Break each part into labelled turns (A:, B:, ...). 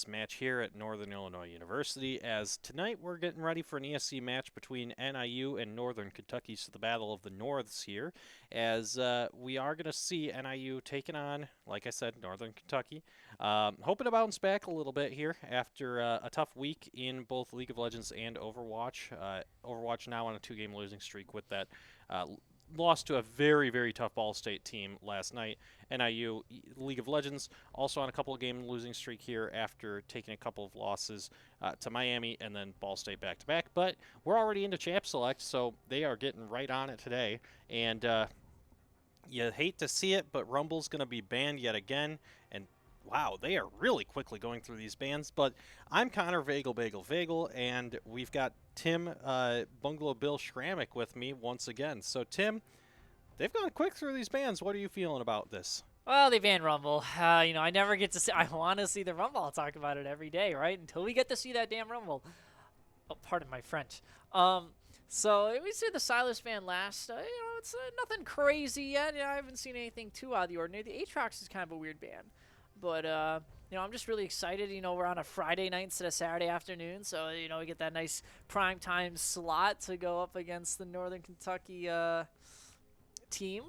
A: match here at Northern Illinois University, as tonight we're getting ready for an ESC match between NIU and Northern Kentucky, so the Battle of the Norths here, as we are going to see NIU taking on, like I said, Northern Kentucky. Hoping to bounce back a little bit here after a tough week in both League of Legends and Overwatch. Overwatch now on a 2-game losing streak with that lost to a very, very tough Ball State team last night. NIU League of Legends also on a couple of game losing streak here after taking a couple of losses to Miami and then Ball State back to back. But we're already into Champ Select, so they are getting right on it today. And you hate to see it, but Rumble's going to be banned yet again. And wow, they are really quickly going through these bans. But I'm Connor Vagel, and we've got Tim Bungalow Bill Schrammick with me once again. So, Tim, they've gone quick through these bans. What are you feeling about this?
B: Well, they banned Rumble. I never get to see. I want to see the Rumble. I'll talk about it every day, right? Until we get to see that damn Rumble. Oh, pardon my French. So we see the Silas ban last. It's nothing crazy yet. I haven't seen anything too out of the ordinary. The Aatrox is kind of a weird ban, but I'm just really excited. We're on a Friday night instead of Saturday afternoon, so we get that nice prime time slot to go up against the Northern Kentucky team.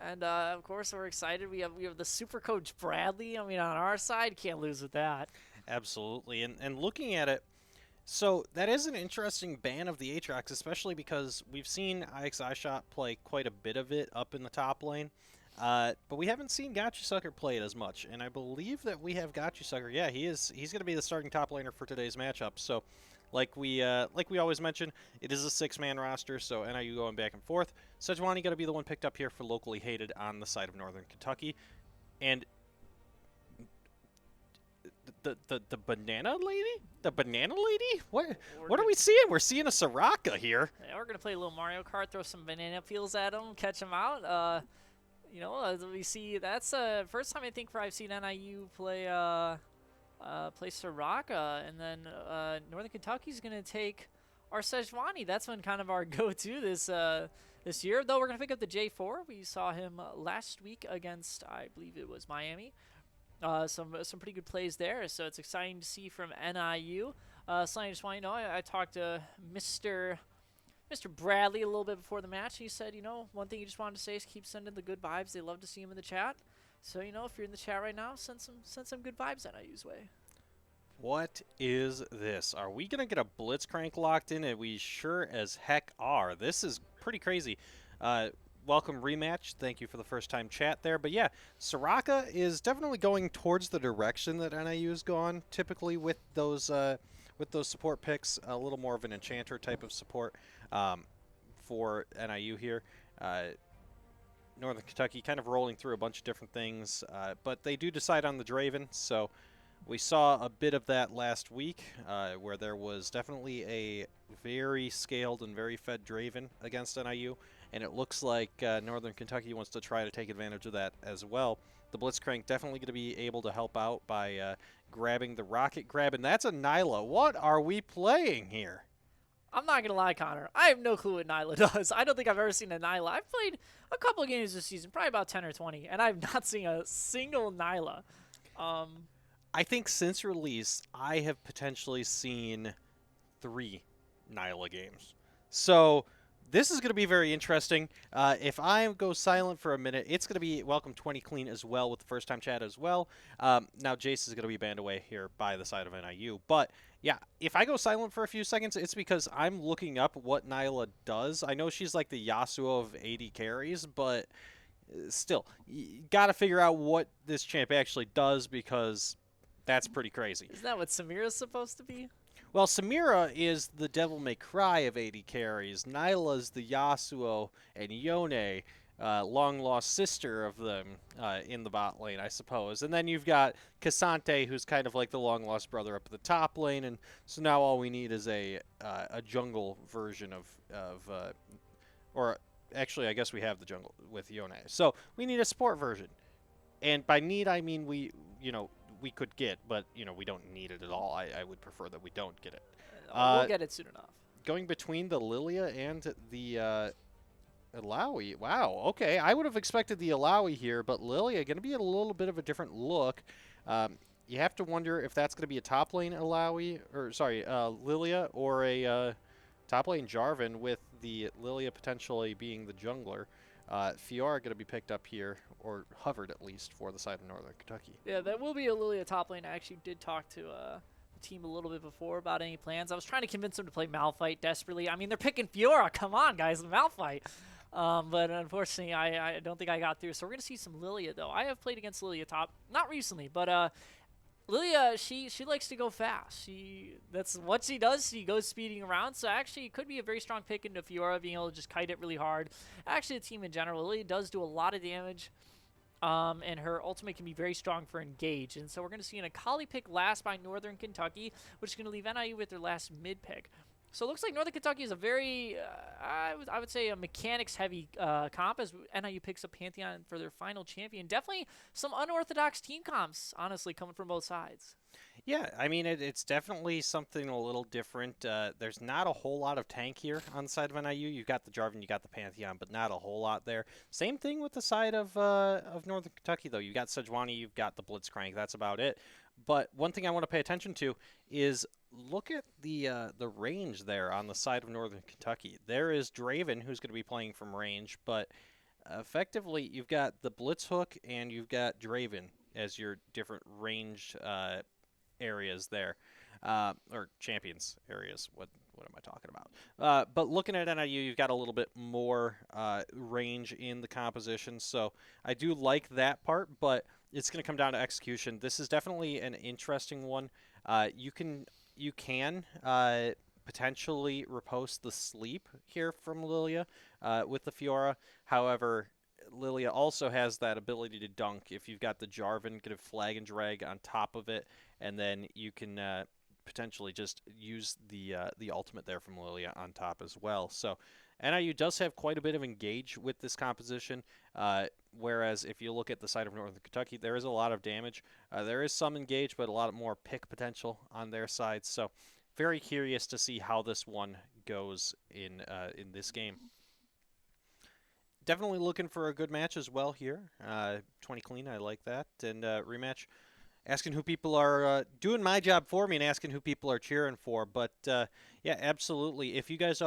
B: And of course, we're excited. We have the super coach Bradley. On our side, can't lose with that.
A: Absolutely. And looking at it, so that is an interesting ban of the Aatrox, especially because we've seen IXI play quite a bit of it up in the top lane. But we haven't seen Gotchasucker play it as much, and I believe that we have Gotchasucker. Yeah, he's going to be the starting top laner for today's matchup. So, like we always mention, it is a 6-man roster, so NIU going back and forth. Sejuani going to be the one picked up here for locally hated on the side of Northern Kentucky, and the banana lady, what are we seeing? We're seeing a Soraka here.
B: Yeah, we're gonna play a little Mario Kart, throw some banana peels at him, catch him out. We see that's the first time I think I've seen NIU play Soraka, and then Northern Kentucky's gonna take our Sejuani. That's been kind of our go-to this year. Though we're gonna pick up the J4. We saw him last week against, I believe it was Miami. Some pretty good plays there, so it's exciting to see from NIU. So I just want I talked to Mr. Bradley a little bit before the match. He said, one thing he just wanted to say is keep sending the good vibes. They love to see him in the chat. So, if you're in the chat right now, send some good vibes NIU's way.
A: What is this? Are we going to get a Blitzcrank locked in? And we sure as heck are. This is pretty crazy. Welcome rematch. Thank you for the first time chat there. But yeah, Soraka is definitely going towards the direction that NIU has gone. Typically with those support picks, a little more of an enchanter type of support for NIU here. Northern Kentucky kind of rolling through a bunch of different things, but they do decide on the Draven. So we saw a bit of that last week where there was definitely a very scaled and very fed Draven against NIU. And it looks like Northern Kentucky wants to try to take advantage of that as well. The Blitzcrank definitely going to be able to help out by grabbing the Rocket Grab, and that's a Nyla. What are we playing here?
B: I'm not going to lie, Connor. I have no clue what Nyla does. I don't think I've ever seen a Nyla. I've played a couple of games this season, probably about 10 or 20, and I've not seen a single Nyla.
A: I think since release, I have potentially seen 3 Nyla games. So this is going to be very interesting. If I go silent for a minute, it's going to be Welcome 20 Clean as well with the first-time chat as well. Now Jace is going to be banned away here by the side of NIU. But, yeah, if I go silent for a few seconds, it's because I'm looking up what Nyla does. I know she's like the Yasuo of AD carries, but still, you got to figure out what this champ actually does because that's pretty crazy.
B: Isn't that what Samira's supposed to be?
A: Well, Samira is the Devil May Cry of AD carries. Nyla's the Yasuo and Yone, long-lost sister of them in the bot lane, I suppose. And then you've got Cassante, who's kind of like the long-lost brother up at the top lane. And so now all we need is a jungle version of or actually, I guess we have the jungle with Yone. So we need a support version. And by need, I mean we could get, but, we don't need it at all. I would prefer that we don't get it.
B: We'll get it soon enough.
A: Going between the Lilia and the Alawi. Wow, okay. I would have expected the Alawi here, but Lilia going to be a little bit of a different look. you have to wonder if that's going to be a top lane Lilia, or a top lane Jarvan, with the Lilia potentially being the jungler. Fiora going to be picked up here, or hovered at least, for the side of Northern Kentucky.
B: Yeah, that will be a Lilia top lane. I actually did talk to the team a little bit before about any plans. I was trying to convince them to play Malphite desperately. I mean, they're picking Fiora. Come on, guys, Malphite. But unfortunately, I don't think I got through. So we're going to see some Lilia, though. I have played against Lilia top. Not recently, but Lilia, she likes to go fast. That's what she does. She goes speeding around. So actually, it could be a very strong pick into Fiora, being able to just kite it really hard. Actually, the team in general, Lilia does do a lot of damage. And her ultimate can be very strong for engage. And so we're going to see an Akali pick last by Northern Kentucky, which is going to leave NIU with their last mid pick. So it looks like Northern Kentucky is a very, I would say, a mechanics-heavy comp, as NIU picks up Pantheon for their final champion. Definitely some unorthodox team comps, honestly, coming from both sides.
A: Yeah, I mean, it's definitely something a little different. There's not a whole lot of tank here on the side of NIU. You've got the Jarvan, you got the Pantheon, but not a whole lot there. Same thing with the side of Northern Kentucky, though. You got Sejuani, you've got the Blitzcrank. That's about it. But one thing I want to pay attention to is look at the range there on the side of Northern Kentucky. There is Draven, who's going to be playing from range, but effectively you've got the Blitz Hook and you've got Draven as your different range areas there, or champions areas. What am I talking about? But looking at NIU, you've got a little bit more range in the composition, so I do like that part, but it's going to come down to execution. This is definitely an interesting one. You can potentially repost the sleep here from Lilia with the Fiora. However, Lilia also has that ability to dunk if you've got the Jarvan, get a flag and drag on top of it, and then you can potentially just use the ultimate there from Lilia on top as well. So NIU does have quite a bit of engage with this composition, whereas if you look at the side of Northern Kentucky, there is a lot of damage. There is some engage, but a lot more pick potential on their side. So very curious to see how this one goes in this game. Definitely looking for a good match as well here. 20 clean, I like that. And rematch, asking who people are doing my job for me and asking who people are cheering for. But yeah, absolutely. If you guys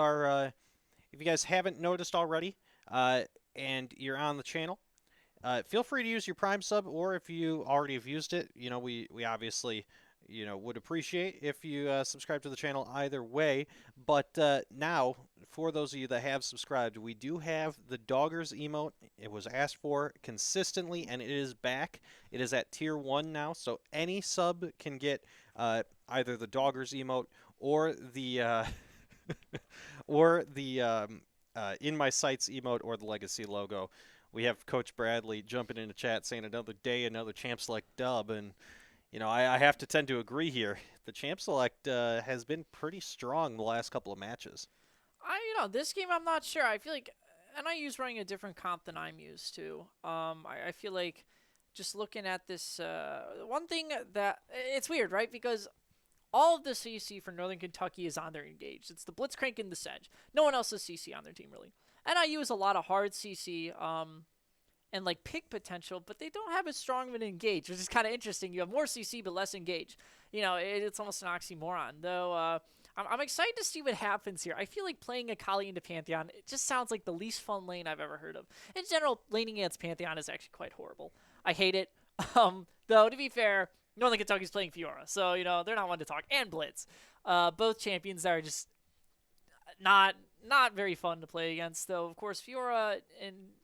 A: haven't noticed already, and you're on the channel, feel free to use your Prime sub, or if you already have used it, we obviously would appreciate if you subscribe to the channel either way. But now, for those of you that have subscribed, we do have the Doggers emote. It was asked for consistently, and it is back. It is at tier 1 now, so any sub can get either the Doggers emote or the In My Sights emote or the Legacy logo. We have Coach Bradley jumping into chat saying another day, another Champ Select dub, and I have to tend to agree here. The Champ Select has been pretty strong the last couple of matches.
B: This game I'm not sure. I feel like NIU's running a different comp than I'm used to. I feel like just looking at this, one thing that it's weird, right? Because all of the CC for Northern Kentucky is on their engaged. It's the Blitzcrank and the Sedge. No one else has CC on their team, really. NIU is a lot of hard CC and like pick potential, but they don't have as strong of an engage, which is kind of interesting. You have more CC but less engage. It's almost an oxymoron. Though I'm excited to see what happens here. I feel like playing Akali into Pantheon, it just sounds like the least fun lane I've ever heard of. In general, laning against Pantheon is actually quite horrible. I hate it. Though, to be fair, Northern Kentucky's playing Fiora, so, they're not one to talk. And Blitz. Both champions that are just not very fun to play against, though. Of course, Fiora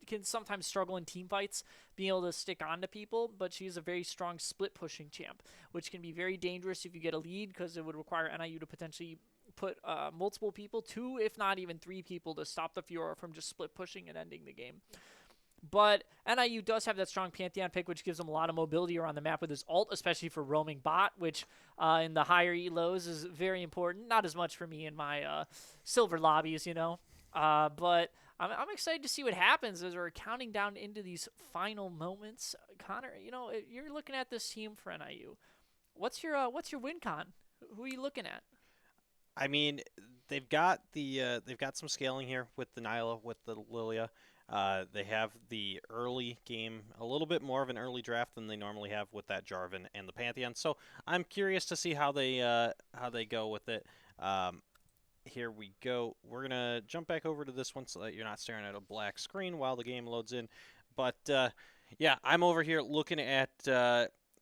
B: can sometimes struggle in team fights, being able to stick on to people, but she's a very strong split-pushing champ, which can be very dangerous if you get a lead, because it would require NIU to potentially put multiple people, 2 if not even 3 people, to stop the Fiora from just split-pushing and ending the game. But NIU does have that strong Pantheon pick, which gives them a lot of mobility around the map with his ult, especially for roaming bot, which in the higher elos is very important. Not as much for me in my silver lobbies, but I'm excited to see what happens as we're counting down into these final moments. Connor, you're looking at this team for NIU. What's your win con? Who are you looking at?
A: I mean, they've got some scaling here with the Nyla, with the Lilia. They have the early game, a little bit more of an early draft than they normally have with that Jarvan and the Pantheon. So I'm curious to see how they go with it. Um, Here we go. We're gonna jump back over to this one so that you're not staring at a black screen while the game loads in. But yeah, I'm over here looking at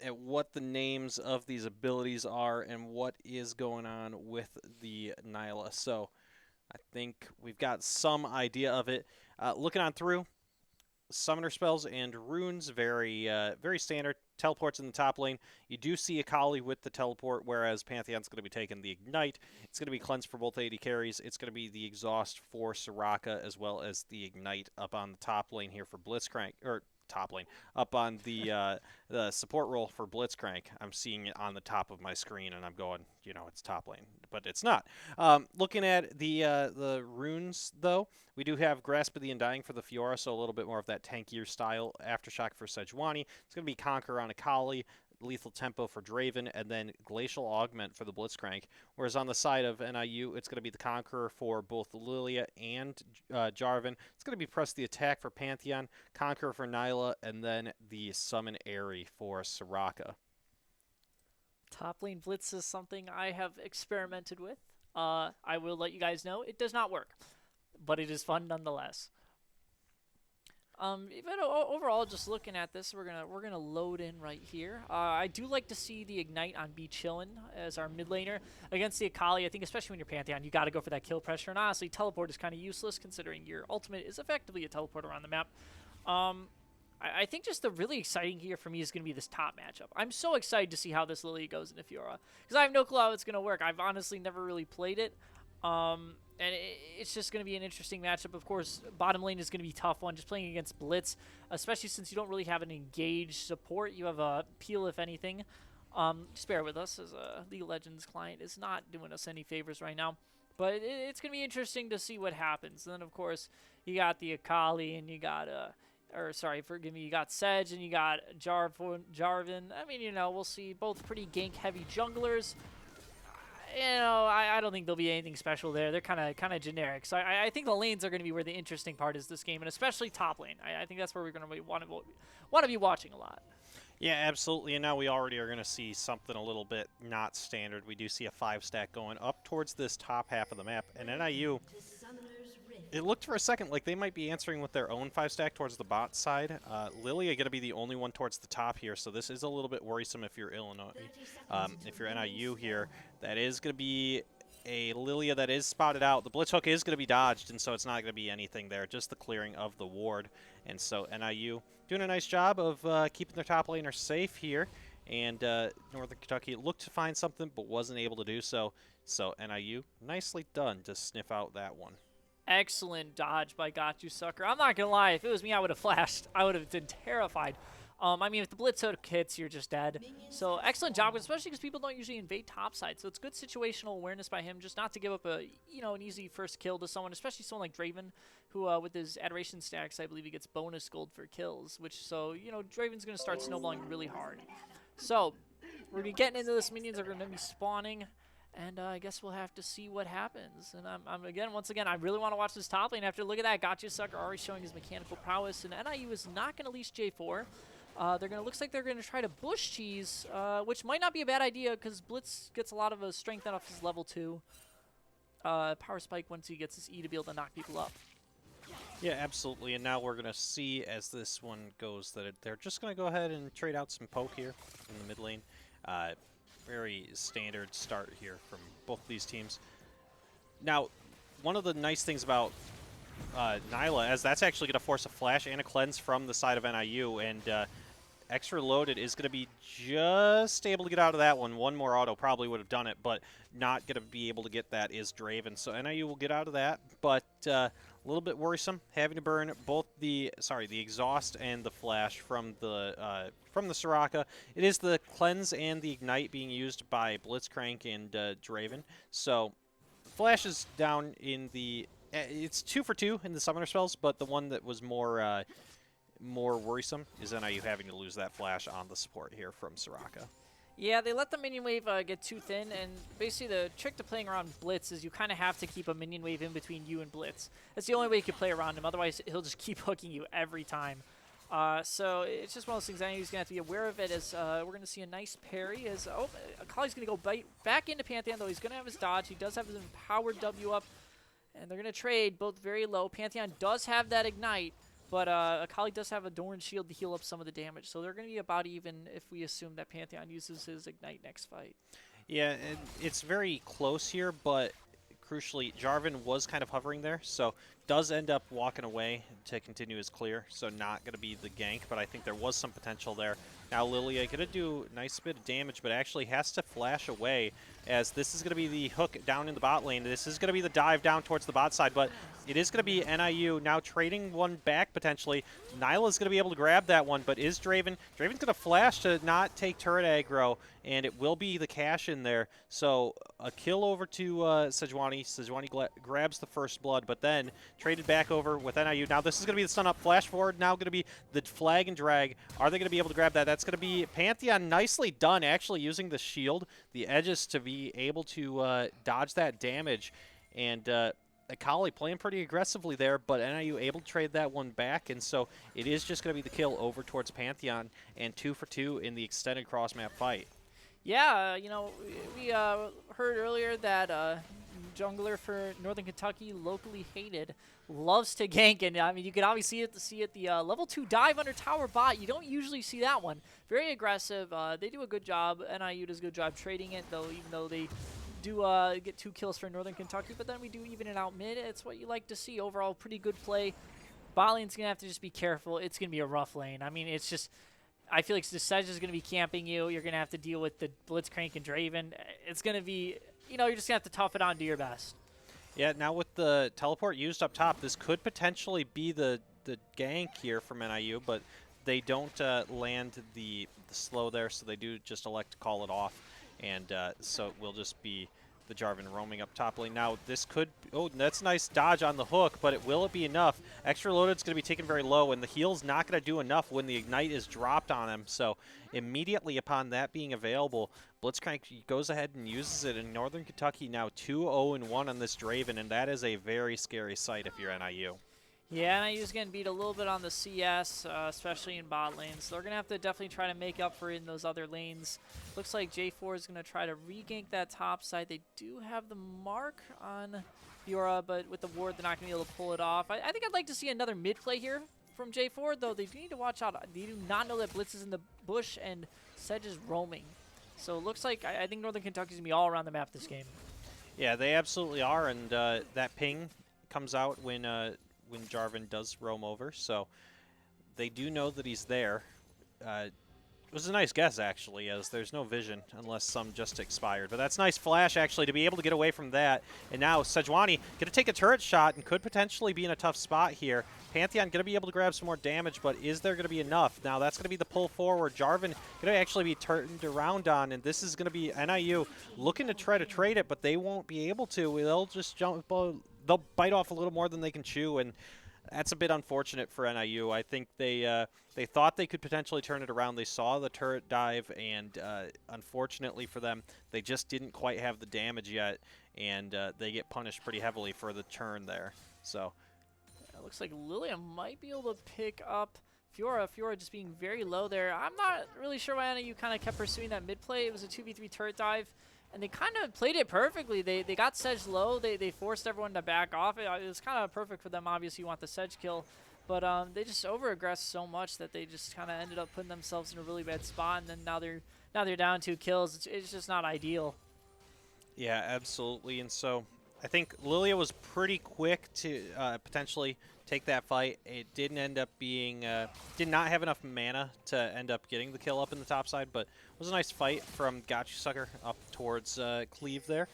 A: what the names of these abilities are and what is going on with the Nyla. So I think we've got some idea of it. Looking on through, summoner spells and runes, very standard. Teleports in the top lane. You do see Akali with the teleport, whereas Pantheon's going to be taking the Ignite. It's going to be Cleanse for both AD carries. It's going to be the Exhaust for Soraka, as well as the Ignite up on the top lane here for Blitzcrank, or top lane, up on the support role for Blitzcrank. I'm seeing it on the top of my screen, and I'm going, it's top lane, but it's not. Looking at the runes, though, we do have Grasp of the Undying for the Fiora, so a little bit more of that tankier style. Aftershock for Sejuani. It's going to be Conquer on Akali, Lethal Tempo for Draven, and then Glacial Augment for the Blitzcrank. Whereas on the side of NIU, it's going to be the Conqueror for both Lilia and Jarvan. It's going to be Press the Attack for Pantheon, Conqueror for Nyla, and then the Summon Aerie for Soraka.
B: Top lane blitz is something I have experimented with. I will let you guys know it does not work, but it is fun nonetheless. But overall, just looking at this, we're gonna load in right here. I do like to see the Ignite on B Chillin as our mid laner against the Akali. I think especially when you're Pantheon, you got to go for that kill pressure. And honestly, teleport is kind of useless considering your ultimate is effectively a teleport around the map. I think just the really exciting here for me is going to be this top matchup. I'm so excited to see how this Lily goes into Fiora because I have no clue how it's going to work. I've honestly never really played it. And it's just going to be an interesting matchup. Of course, bottom lane is going to be a tough one, just playing against Blitz, especially since you don't really have an engaged support. You have a Peel, if anything. Just bear with us, as a League of Legends client is not doing us any favors right now. But it's going to be interesting to see what happens. And then, of course, you got the Akali, and you got, you got Sedge, and you got Jarvan. I mean, we'll see both pretty gank-heavy junglers. I don't think there'll be anything special there. They're kind of generic. So I think the lanes are going to be where the interesting part is this game, and especially top lane. I think that's where we're going to want to be watching a lot.
A: Yeah, absolutely. And now we already are going to see something a little bit not standard. We do see a 5-stack going up towards this top half of the map, and NIU. It looked for a second like they might be answering with their own 5-stack towards the bot side. Lilia going to be the only one towards the top here, so this is a little bit worrisome if you're Illinois. If you're NIU here, that is going to be a Lilia that is spotted out. The Blitz Hook is going to be dodged, and so it's not going to be anything there, just the clearing of the ward. And so NIU doing a nice job of keeping their top laner safe here. And Northern Kentucky looked to find something, but wasn't able to do so. So NIU, nicely done to sniff out that one.
B: Excellent dodge by Got You Sucker. I'm not going to lie. If it was me, I would have flashed. I would have been terrified. I mean, if the Blitz Hook hits, you're just dead. So excellent job, especially because people don't usually invade topside. So it's good situational awareness by him, just not to give up an easy first kill to someone, especially someone like Draven, who with his Adoration stacks, I believe he gets bonus gold for kills, Draven's going to start snowballing really hard. So we're going to be getting into this. Minions are going to be spawning. And I guess we'll have to see what happens. And once again, I really want to watch this top lane. After look at that, Gotcha Sucker already showing his mechanical prowess. And NIU is not going to leash J4. Looks like they're going to try to bush cheese, which might not be a bad idea because Blitz gets a lot of strength off his level 2. Power Spike once he gets his E to be able to knock people up.
A: Yeah, absolutely. And now we're going to see as this one goes that they're just going to go ahead and trade out some poke here in the mid lane. Very standard start here from both of these teams. Now, one of the nice things about Nyla is that's actually going to force a flash and a cleanse from the side of NIU, and extra loaded is going to be just able to get out of that one. One more auto probably would have done it, but not going to be able to get that is Draven. So NIU will get out of that, but a little bit worrisome having to burn both the exhaust and the flash from the Soraka. It is the cleanse and the ignite being used by Blitzcrank and Draven. So flash is down in the it's 2 for 2 in the summoner spells, but the one that was more worrisome is NIU having to lose that flash on the support here from Soraka.
B: Yeah, they let the minion wave get too thin, and basically the trick to playing around Blitz is you kind of have to keep a minion wave in between you and Blitz. That's the only way you can play around him, otherwise he'll just keep hooking you every time. So it's just one of those things NIU's going to have to be aware of it as we're going to see a nice parry as, Akali's going to go back into Pantheon, though he's going to have his dodge. He does have his empowered W up, and they're going to trade both very low. Pantheon does have that ignite, but Akali does have a Doran shield to heal up some of the damage, so they're going to be about even if we assume that Pantheon uses his ignite next fight.
A: Yeah, it's very close here, but crucially, Jarvan was kind of hovering there, so does end up walking away to continue his clear, so not going to be the gank, but I think there was some potential there. Now Lilia going to do a nice bit of damage, but actually has to flash away, as this is going to be the hook down in the bot lane. This is going to be the dive down towards the bot side, but it is going to be NIU now trading one back potentially. Nyla's going to be able to grab that one, but is Draven? Draven's going to flash to not take turret aggro, and it will be the cash in there. So a kill over to Sejuani. Sejuani grabs the first blood, but then traded back over with NIU. Now this is going to be the stun up. Flash forward now going to be the flag and drag. Are they going to be able to grab that? That's going to be Pantheon. Nicely done, actually, using the shield, the edges to be able to dodge that damage. And Akali playing pretty aggressively there, but NIU able to trade that one back, and so it is just going to be the kill over towards Pantheon, and 2 for 2 in the extended cross-map fight.
B: Yeah, you know, we heard earlier that jungler for Northern Kentucky, locally hated, loves to gank, and I mean, you can obviously see it the level 2 dive under tower bot. You don't usually see that one. Very aggressive. They do a good job. NIU does a good job trading it, though, even though they do get 2 kills for Northern Kentucky, but then we do even it out mid. It's what you like to see. Overall, pretty good play. Bot lane's going to have to just be careful. It's going to be a rough lane. I mean, it's just, I feel like the Sedge is going to be camping you. You're going to have to deal with the Blitzcrank and Draven. It's going to be, you know, you're just going to have to tough it out and do your best.
A: Yeah, now with the teleport used up top, this could potentially be the gank here from NIU, but they don't land the slow there, so they do just elect to call it off. And so it will just be the Jarvan roaming up top lane. Now this could, oh, that's a nice dodge on the hook, but will it be enough? Extra loaded's going to be taken very low, and the heal's not going to do enough when the ignite is dropped on him. So immediately upon that being available, Blitzcrank goes ahead and uses it in Northern Kentucky. Now 2-0-1 on this Draven, and that is a very scary sight if you're NIU.
B: Yeah, NIU's getting beat a little bit on the CS, especially in bot lanes. So they're going to have to definitely try to make up for it in those other lanes. Looks like J4 is going to try to re-gank that top side. They do have the mark on Fiora, but with the ward, they're not going to be able to pull it off. I think I'd like to see another mid play here from J4, though they do need to watch out. They do not know that Blitz is in the bush and Sedge is roaming. So it looks like I think Northern Kentucky's going to be all around the map this game.
A: Yeah, they absolutely are, and that ping comes out when Jarvan does roam over, so they do know that he's there. It was a nice guess, actually, as there's no vision unless some just expired. But that's nice flash, actually, to be able to get away from that. And now Sejuani going to take a turret shot and could potentially be in a tough spot here. Pantheon going to be able to grab some more damage, but is there going to be enough? Now that's going to be the pull forward. Jarvan going to actually be turned around on, and this is going to be NIU looking to try to trade it, but they won't be able to. They'll just jump. They'll bite off a little more than they can chew, and that's a bit unfortunate for NIU. I think they thought they could potentially turn it around. They saw the turret dive, and unfortunately for them, they just didn't quite have the damage yet, and they get punished pretty heavily for the turn there. So
B: it looks like Lilia might be able to pick up Fiora. Fiora just being very low there. I'm not really sure why NIU kind of kept pursuing that mid play. It was a 2v3 turret dive. And they kind of played it perfectly. They got Sedge low. They forced everyone to back off. It was kind of perfect for them. Obviously, you want the Sedge kill. But they just over-aggressed so much that they just kind of ended up putting themselves in a really bad spot. And then now they're down 2 kills. It's just not ideal.
A: yeah, absolutely. And so I think Lilia was pretty quick to potentially take that fight. It didn't end up being, did not have enough mana to end up getting the kill up in the top side, but it was a nice fight from Gotcha Sucker up towards Cleave there.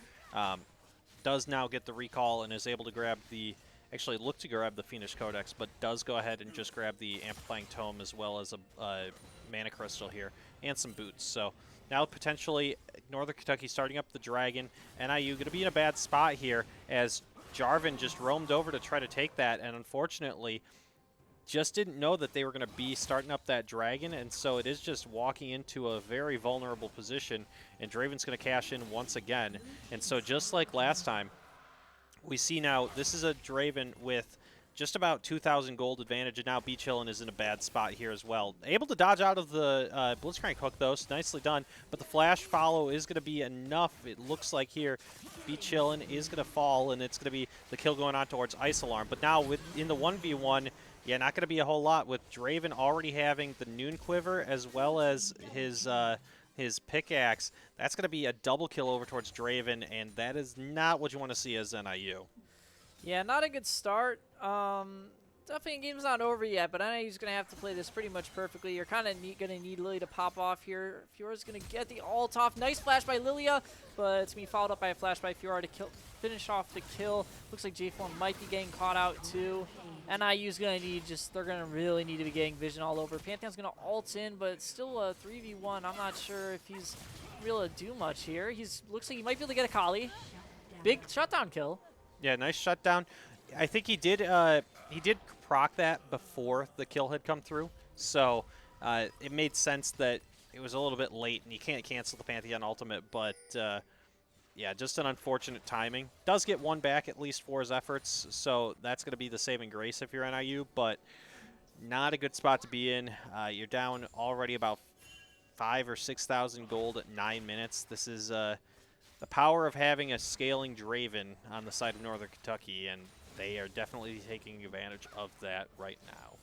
A: Does now get the recall and is able to grab the, actually look to grab the Phoenix Codex, but does go ahead and just grab the Amplifying Tome as well as a Mana Crystal here and some boots. So now potentially Northern Kentucky starting up the Dragon. NIU going to be in a bad spot here as Jarvan just roamed over to try to take that, and unfortunately just didn't know that they were going to be starting up that dragon, and so it is just walking into a very vulnerable position, and Draven's going to cash in once again. And so just like last time, we see now this is a Draven with just about 2,000 gold advantage, and now Beachillin is in a bad spot here as well. Able to dodge out of the Blitzcrank hook, though, so nicely done, but the flash follow is going to be enough, it looks like here. Beachillin is going to fall, and it's going to be the kill going on towards Ice Alarm. But now in the 1v1, yeah, not going to be a whole lot, with Draven already having the Noon Quiver as well as his pickaxe. That's going to be a double kill over towards Draven, and that is not what you want to see as NIU.
B: Yeah, not a good start. Definitely game's not over yet, but NIU's going to have to play this pretty much perfectly. You're kind of going to need Lilia to pop off here. Fiora's going to get the ult off. Nice flash by Lilia, but it's going to be followed up by a flash by Fiora to finish off the kill. Looks like J4 might be getting caught out too. NIU's going to need they're going to really need to be getting vision all over. Pantheon's going to ult in, but it's still a 3v1. I'm not sure if he's really able to do much here. Looks like he might be able to get a Kali. Big shutdown kill.
A: Yeah, nice shutdown. I think he did proc that before the kill had come through, so it made sense that it was a little bit late, and you can't cancel the Pantheon ultimate, but yeah, just an unfortunate timing. Does get one back at least for his efforts, so that's going to be the saving grace if you're NIU, but not a good spot to be in. You're down already about 5,000 or 6,000 gold at 9 minutes. This is the power of having a scaling Draven on the side of Northern Kentucky, and they are definitely taking advantage of that right now.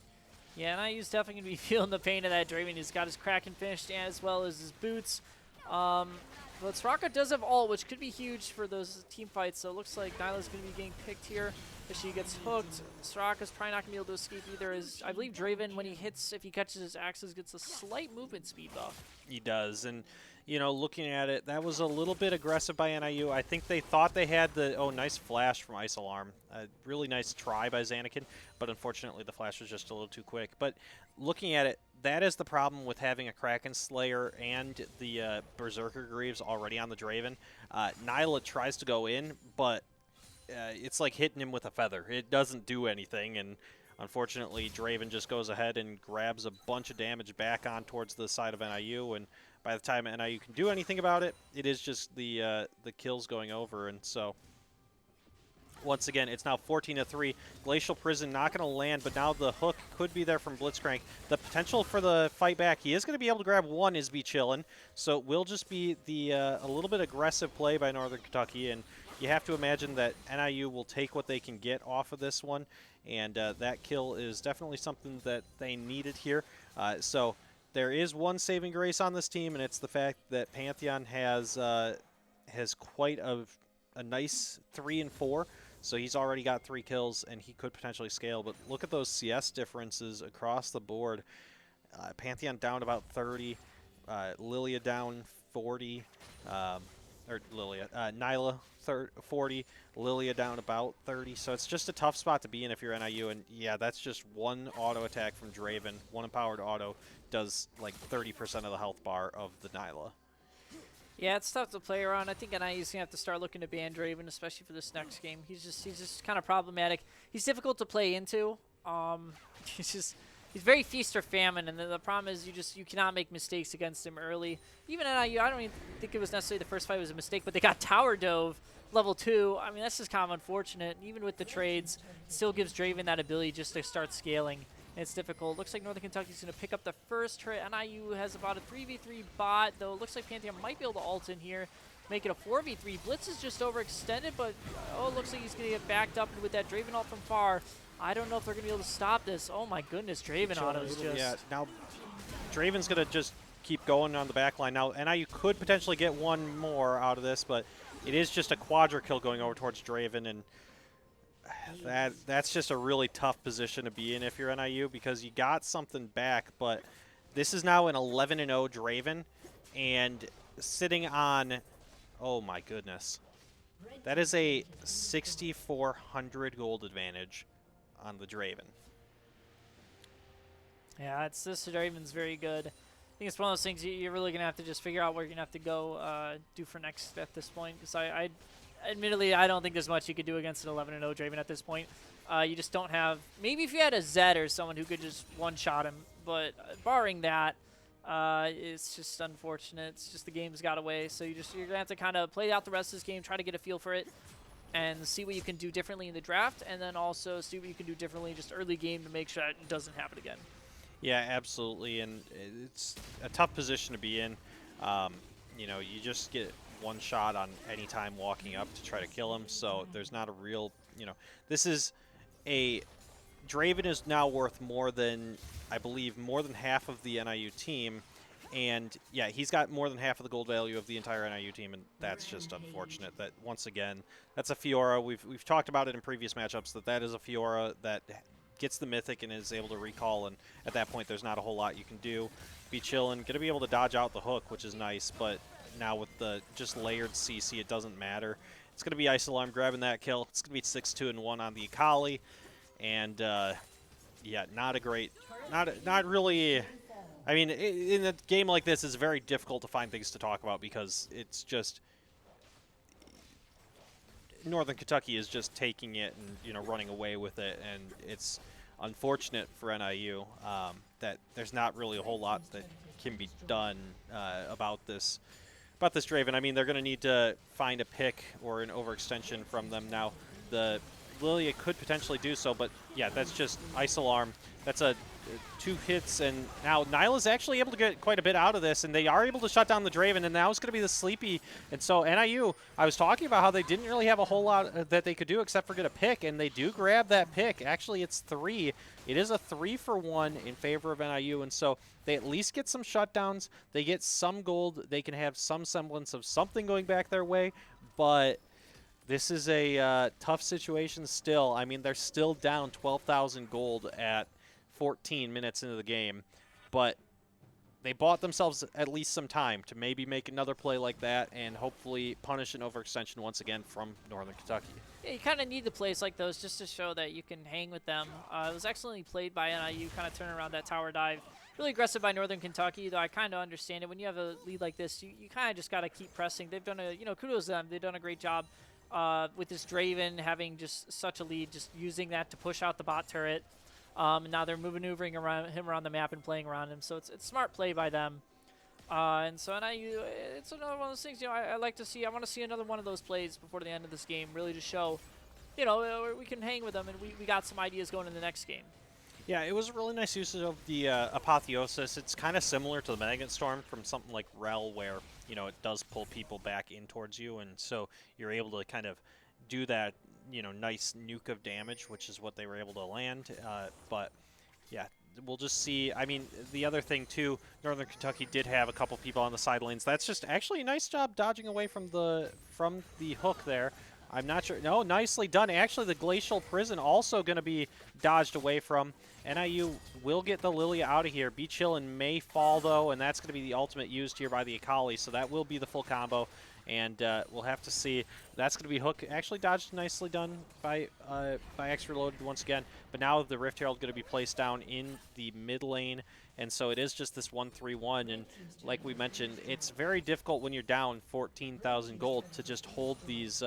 B: Yeah, NIU's definitely going to be feeling the pain of that Draven. He's got his Kraken finished as well as his boots. But Soraka does have ult, which could be huge for those team fights, so it looks like Nyla's going to be getting picked here. If she gets hooked, Soraka's probably not going to be able to escape either. I believe Draven, when he hits, if he catches his axes, gets a slight movement speed buff.
A: He does, and you know, looking at it, that was a little bit aggressive by NIU. I think they thought they had the, nice flash from Ice Alarm. A really nice try by Zanakin, but unfortunately the flash was just a little too quick. But looking at it, that is the problem with having a Kraken Slayer and the Berserker Greaves already on the Draven. Nyla tries to go in, but it's like hitting him with a feather. It doesn't do anything, and unfortunately Draven just goes ahead and grabs a bunch of damage back on towards the side of NIU, and by the time NIU can do anything about it, it is just the kills going over. And so once again, it's now 14-3. Glacial Prison not going to land, but now the hook could be there from Blitzcrank. The potential for the fight back, he is going to be able to grab one, is Beachillin. So it will just be the a little bit aggressive play by Northern Kentucky, and you have to imagine that NIU will take what they can get off of this one, and that kill is definitely something that they needed here. So there is one saving grace on this team, and it's the fact that Pantheon has quite a nice 3 and 4. So he's already got 3 kills, and he could potentially scale. But look at those CS differences across the board. Pantheon down about 30, Lilia down 40, Nyla 40, Lilia down about 30. So it's just a tough spot to be in if you're NIU. And yeah, that's just one auto attack from Draven. One empowered auto does like 30% of the health bar of the Nyla.
B: Yeah, it's tough to play around. I think NIU's going to have to start looking to ban Draven, especially for this next game. He's just kind of problematic. He's difficult to play into. He's very feast or famine, and the problem is you cannot make mistakes against him early. Even NIU, I don't even think it was necessarily the first fight was a mistake, but they got tower dove level 2. I mean, that's just kind of unfortunate. Even with the trades, it still gives Draven that ability just to start scaling. It's difficult. Looks like Northern Kentucky's going to pick up the first trade. NIU has about a 3v3 bot, though it looks like Pantheon might be able to ult in here, make it a 4v3. Blitz is just overextended, but it looks like he's going to get backed up with that Draven ult from far. I don't know if they're going to be able to stop this. Oh my goodness, Draven autos just...
A: Yeah, now Draven's going to just keep going on the back line. Now NIU could potentially get one more out of this, but it is just a quadra kill going over towards Draven, and that's just a really tough position to be in if you're NIU, because you got something back, but this is now an 11-0 Draven, and sitting on, oh my goodness, that is a 6,400 gold advantage on the Draven.
B: Yeah, this Draven's very good. I think it's one of those things you're really going to have to just figure out where you're going to have to go do for next at this point, because admittedly, I don't think there's much you could do against an 11-0 Draven at this point. You just don't have. Maybe if you had a Zed or someone who could just one-shot him, but barring that, it's just unfortunate. It's just the game's got away, so you're gonna have to kind of play out the rest of this game, try to get a feel for it, and see what you can do differently in the draft, and then also see what you can do differently just early game to make sure it doesn't happen again.
A: Yeah, absolutely, and it's a tough position to be in. You know, you just get one shot on any time walking up to try to kill him, so there's not a real, you know, this is a Draven is now worth more than, I believe, more than half of the NIU team. And yeah, he's got more than half of the gold value of the entire NIU team, and that's just unfortunate. That once again, that's a Fiora. We've talked about it in previous matchups that is a Fiora that gets the mythic and is able to recall, and at that point, there's not a whole lot you can do. Be chillin', gonna be able to dodge out the hook, which is nice, but now with the just layered CC, it doesn't matter. It's gonna be Ice Alarm grabbing that kill. It's gonna be 6-2-1 on the Akali. And yeah, not a great, not really. I mean, in a game like this, it's very difficult to find things to talk about because it's just Northern Kentucky is just taking it and running away with it, and it's unfortunate for NIU that there's not really a whole lot that can be done about this Draven. I mean, they're going to need to find a pick or an overextension from them now. The Lilia could potentially do so, but yeah, that's just Ice Alarm. That's a 2 hits, and now Nyla's actually able to get quite a bit out of this, and they are able to shut down the Draven, and now it's going to be the Sleepy. And so NIU, I was talking about how they didn't really have a whole lot that they could do except for get a pick, and they do grab that pick. Actually, it's 3. It is a 3-for-1 in favor of NIU, and so they at least get some shutdowns. They get some gold. They can have some semblance of something going back their way, but this is a tough situation still. I mean, they're still down 12,000 gold at 14 minutes into the game, but they bought themselves at least some time to maybe make another play like that and hopefully punish an overextension once again from Northern Kentucky.
B: Yeah, you kind of need the plays like those just to show that you can hang with them. It was excellently played by NIU, kind of turning around that tower dive. Really aggressive by Northern Kentucky, though I kind of understand it. When you have a lead like this, you kind of just got to keep pressing. They've done kudos to them. They've done a great job with this Draven having just such a lead, just using that to push out the bot turret. And now they're maneuvering around the map and playing around him. So it's smart play by them. And so NIU, it's another one of those things, I like to see. I want to see another one of those plays before the end of this game, really to show, we can hang with them and we got some ideas going in the next game.
A: Yeah, it was a really nice usage of the Apotheosis. It's kind of similar to the Magnet Storm from something like Rel, where, it does pull people back in towards you, and so you're able to kind of do that, nice nuke of damage, which is what they were able to land. But, yeah, we'll just see. I mean, the other thing, too, Northern Kentucky did have a couple people on the side lanes. That's just actually a nice job dodging away from the hook there. I'm not sure. No, nicely done. Actually, the Glacial Prison also going to be dodged away from. NIU will get the Lilia out of here. Be Chillin' may fall, though, and that's going to be the ultimate used here by the Akali, so that will be the full combo. And we'll have to see. That's going to be Hook. Actually dodged, nicely done by X Reloaded once again. But now the Rift Herald going to be placed down in the mid lane. And so it is just this 1-3-1. And like we mentioned, it's very difficult when you're down 14,000 gold to just hold these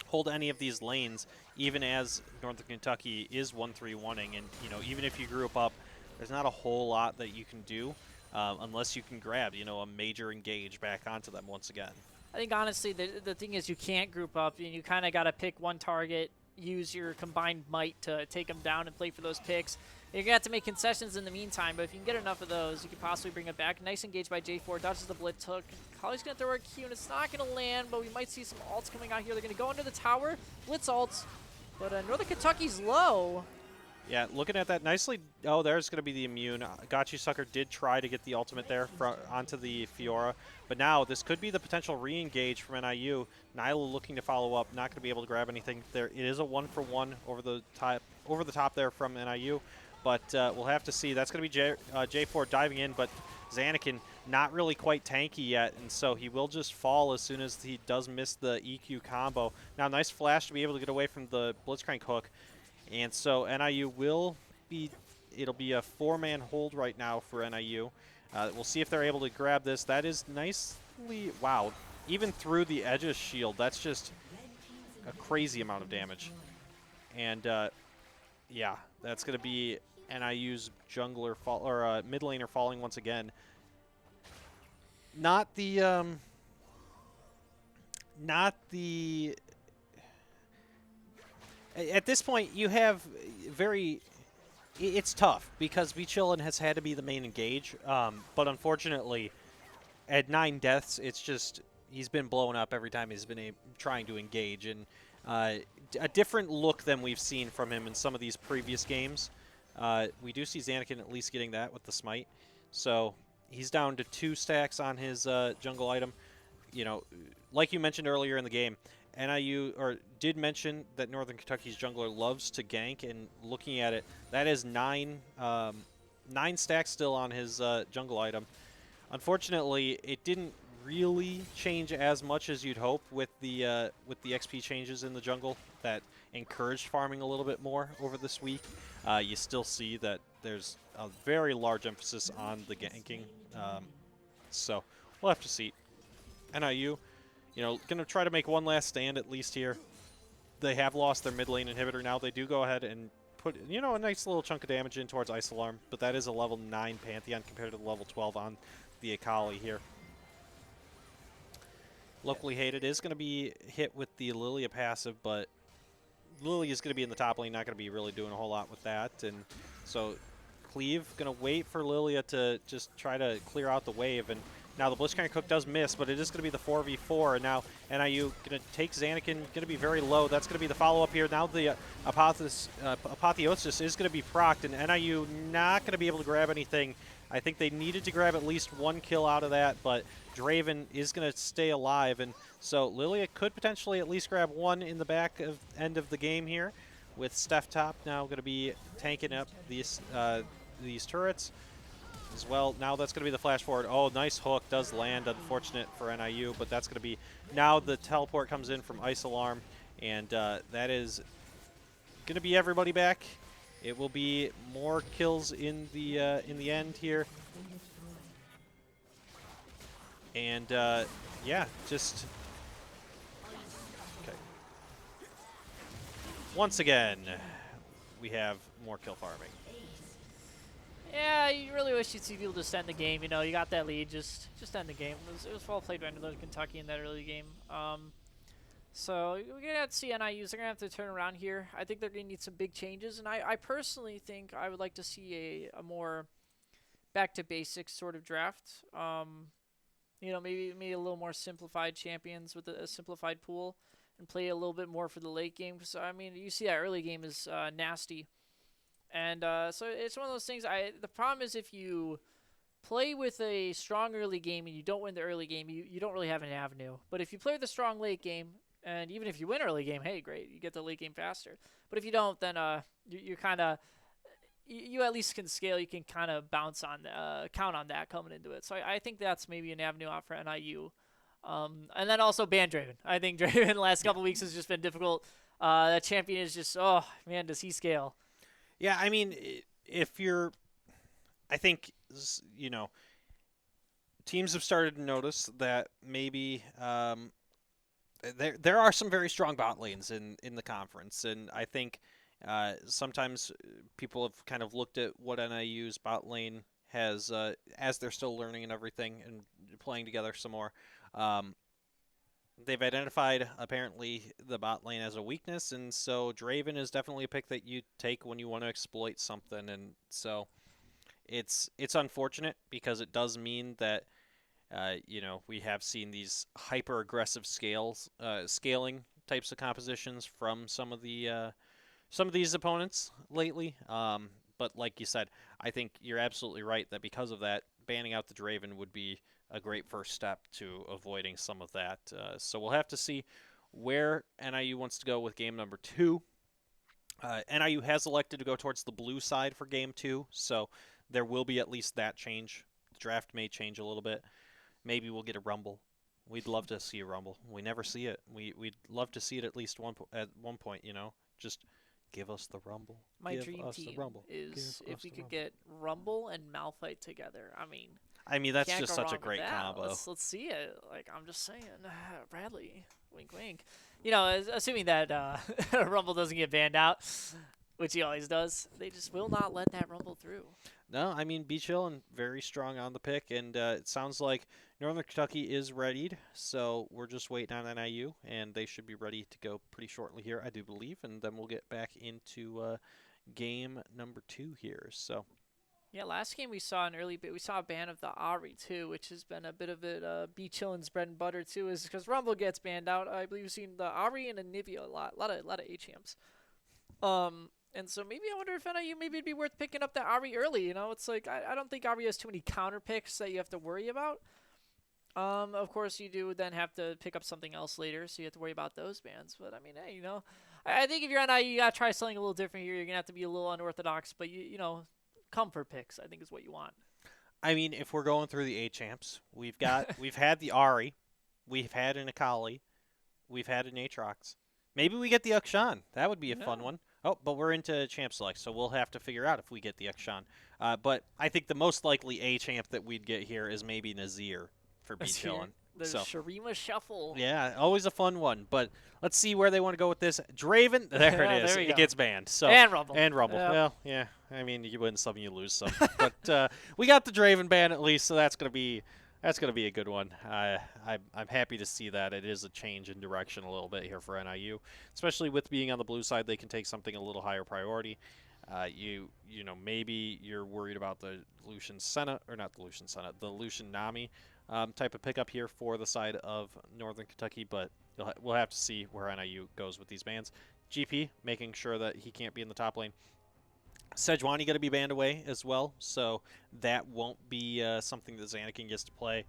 A: hold any of these lanes, even as Northern Kentucky is 1-3-1ing. And, even if you group up, there's not a whole lot that you can do. Unless you can grab, a major engage back onto them once again.
B: I think, honestly, the thing is you can't group up, and you kind of got to pick one target, use your combined might to take them down and play for those picks. You're going to have to make concessions in the meantime, but if you can get enough of those, you can possibly bring it back. Nice engage by J4, dodges the Blitz hook. Kali's going to throw a Q, and it's not going to land, but we might see some ults coming out here. They're going to go under the tower, Blitz ults, but Northern Kentucky's low.
A: Yeah, looking at that nicely. Oh, there's going to be the immune. Got You Sucker did try to get the ultimate there onto the Fiora. But now this could be the potential re-engage from NIU. Nyla looking to follow up. Not going to be able to grab anything there. It is a 1-for-1 over the top there from NIU. But we'll have to see. That's going to be J4 diving in. But Zanakin not really quite tanky yet. And so he will just fall as soon as he does miss the EQ combo. Now, nice flash to be able to get away from the Blitzcrank hook. And so NIU will be, it'll be a 4-man hold right now for NIU. We'll see if they're able to grab this. That is nicely, wow. even through the Edge's shield, that's just a crazy amount of damage. And yeah, that's going to be NIU's jungler fall or mid laner falling once again. Not the not the. At this point, you have very. It's tough because Chillin has had to be the main engage, but unfortunately, at 9 deaths, it's just he's been blown up every time he's been trying to engage, and a different look than we've seen from him in some of these previous games. We do see Xanakin at least getting that with the smite, so he's down to 2 stacks on his jungle item. You know, like you mentioned earlier in the game, NIU did mention that Northern Kentucky's jungler loves to gank, and looking at it, that is 9 stacks still on his jungle item. Unfortunately, it didn't really change as much as you'd hope with the XP changes in the jungle that encouraged farming a little bit more over this week. You still see that there's a very large emphasis on the ganking, so we'll have to see. NIU, you know, going to try to make one last stand at least here. They have lost their mid lane inhibitor now. They do go ahead and put, you know, a nice little chunk of damage in towards Ice Alarm, but that is a level 9 Pantheon compared to the level 12 on the Akali here. Locally hated is going to be hit with the Lilia passive, but Lilia is going to be in the top lane, not going to be really doing a whole lot with that. And so Cleave going to wait for Lilia to just try to clear out the wave. And now the Blitzcrank Hook does miss, but it is going to be the 4v4. And now NIU going to take Xanakin, going to be very low. That's going to be the follow-up here. Now the Apotheosis is going to be procced, and NIU not going to be able to grab anything. I think they needed to grab at least 1 kill out of that, but Draven is going to stay alive. And so Lilia could potentially at least grab 1 in the back of end of the game here, with Steph Top now going to be tanking up these turrets as well. Now that's going to be the flash forward. Oh, nice hook. Does land. Unfortunate for NIU, but that's going to be... Now the teleport comes in from Ice Alarm, and that is going to be everybody back. It will be more kills in the end here. And yeah, just... Okay. Once again, we have more kill farming.
B: Yeah, you really wish you'd see people just end the game. You know, you got that lead, just end the game. It was well played by Northern Kentucky in that early game. So we're gonna have to see NIUs. They're gonna have to turn around here. I think they're gonna need some big changes, and I personally think I would like to see a more back to basics sort of draft. You know, maybe a little more simplified champions with a simplified pool, and play a little bit more for the late game. Because I mean, you see that early game is nasty. And so it's one of those things. The problem is if you play with a strong early game and you don't win the early game, you don't really have an avenue. But if you play with a strong late game, and even if you win early game, hey, great, you get the late game faster. But if you don't, then you're kind of you at least can scale. You can kind of bounce on count on that coming into it. So I think that's maybe an avenue out for NIU. And then also ban Draven. I think Draven the last couple weeks has just been difficult. That champion is just, oh man, does he scale?
A: Yeah, I mean, if you're, I think, you know, teams have started to notice that maybe there are some very strong bot lanes in the conference, and I think sometimes people have kind of looked at what NIU's bot lane has as they're still learning and everything and playing together some more. They've identified, apparently, the bot lane as a weakness, and so Draven is definitely a pick that you take when you want to exploit something, and so it's unfortunate because it does mean that, you know, we have seen these hyper-aggressive scaling types of compositions from some of these opponents lately, but like you said, I think you're absolutely right that because of that, banning out the Draven would be a great first step to avoiding some of that. So we'll have to see where NIU wants to go with game number 2. NIU has elected to go towards the blue side for game 2, so there will be at least that change. The draft may change a little bit. Maybe we'll get a Rumble. We'd love to see a Rumble. We never see it. We'd love to see it at least at one point, you know. Just give us the Rumble.
B: My dream team is if we could get Rumble and Malphite together. I mean,
A: I mean, that's
B: Can't
A: just
B: go
A: such a
B: wrong with
A: great
B: that.
A: combo.
B: Let's see it. Like I'm just saying, Bradley, wink wink. Assuming that Rumble doesn't get banned out, which he always does, they just will not let that Rumble through.
A: No, I mean, Beach Hill and very strong on the pick, and it sounds like Northern Kentucky is readied, so we're just waiting on NIU, and they should be ready to go pretty shortly here, I do believe, and then we'll get back into game number 2 here. So
B: Yeah, last game we saw an early bit. We saw a ban of the Ari too, which has been a bit of it. Beach Chillin's bread and butter too, is because Rumble gets banned out. I believe we've seen the Ari and Anivia a lot of A champs. And so maybe I wonder if NIU maybe it'd be worth picking up the Ari early. It's like I don't think Ari has too many counter picks that you have to worry about. Of course you do then have to pick up something else later, so you have to worry about those bans. But I mean, hey, I think if you're NIU, you gotta try something a little different here. You're gonna have to be a little unorthodox, but comfort picks I think is what you want.
A: I mean, if we're going through the A champs, we've had the Ari, we've had an Akali, we've had an Aatrox. Maybe we get the Akshan. That would be a fun
B: Yeah.
A: one. Oh, but we're into champ select, so we'll have to figure out if we get the Akshan. But I think the most likely A champ that we'd get here is maybe Nazir for Beach
B: Here,
A: Chillin'.
B: the
A: So
B: Sharima Shuffle.
A: yeah, always a fun one. But let's see where they want to go with this. Draven, there
B: Yeah,
A: it is.
B: there we
A: It
B: go.
A: gets banned. So
B: And Rumble.
A: and Rumble.
B: Yep.
A: Well, yeah. I mean, you win some, you lose some. But we got the Draven ban at least, so that's gonna be a good one. I'm happy to see that. It is a change in direction a little bit here for NIU, especially with being on the blue side. They can take something a little higher priority. Maybe you're worried about the Lucian Senna, or not the Lucian Senna, the Lucian Nami type of pickup here for the side of Northern Kentucky, but we'll have to see where NIU goes with these bans. GP making sure that he can't be in the top lane. Sejuani going to be banned away as well, so that won't be something that Xanakin gets to play.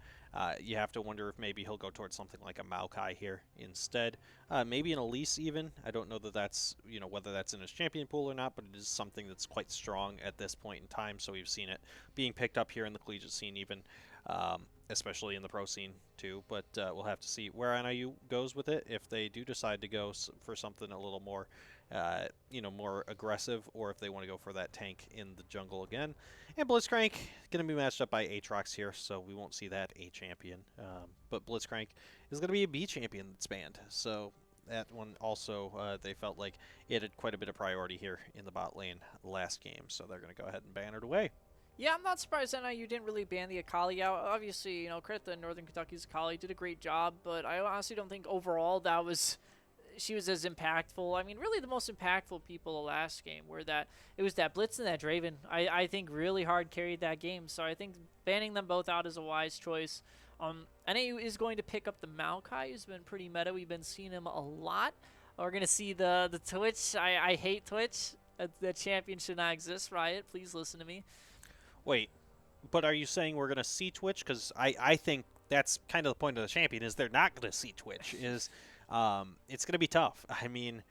A: You have to wonder if maybe he'll go towards something like a Maokai here instead. Maybe an Elise even. I don't know that that's, whether that's in his champion pool or not, but it is something that's quite strong at this point in time, so we've seen it being picked up here in the collegiate scene even, especially in the pro scene too. But we'll have to see where NIU goes with it if they do decide to go for something a little more more aggressive, or if they want to go for that tank in the jungle again. And Blitzcrank going to be matched up by Aatrox here, so we won't see that A champion. But Blitzcrank is going to be a B champion that's banned, so that one also they felt like it had quite a bit of priority here in the bot lane last game, so they're going to go ahead and ban it away.
B: Yeah, I'm not surprised NIU didn't really ban the Akali out. Obviously, credit to Northern Kentucky's Akali, did a great job, but I honestly don't think overall she was as impactful. I mean, really the most impactful people the last game were it was that Blitz and that Draven. I think really hard carried that game, so I think banning them both out is a wise choice. NAU is going to pick up the Maokai, who's been pretty meta. We've been seeing him a lot. We're going to see the Twitch. I hate Twitch. That champion should not exist, Riot. Please listen to me.
A: Wait, but are you saying we're going to see Twitch? Because I think that's kind of the point of the champion, is they're not going to see Twitch. It's going to be tough. I mean,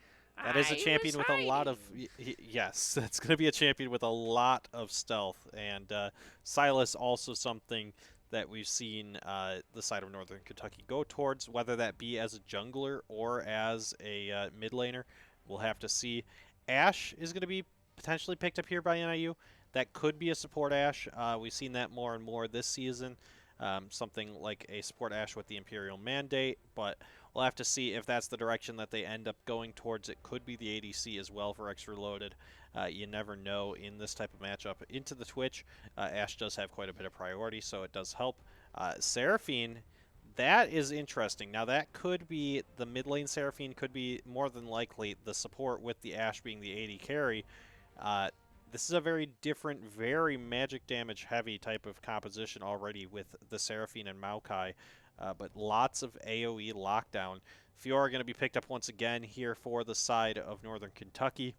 A: that is a champion with a lot of... Yes, that's going to be a champion with a lot of stealth. And Silas also something that we've seen the side of Northern Kentucky go towards, whether that be as a jungler or as a mid laner. We'll have to see. Ashe is going to be potentially picked up here by NIU. That could be a support Ashe. We've seen that more and more this season. Something like a support Ashe with the Imperial Mandate, but we'll have to see if that's the direction that they end up going towards. It could be the ADC as well for Extra Loaded. You never know in this type of matchup. Into the Twitch, Ashe does have quite a bit of priority, so it does help. Seraphine, that is interesting. Now that could be the mid lane Seraphine, could be more than likely the support with the Ashe being the AD carry. This is a very different, very magic damage heavy type of composition already with the Seraphine and Maokai, but lots of AoE lockdown. Fiora going to be picked up once again here for the side of Northern Kentucky.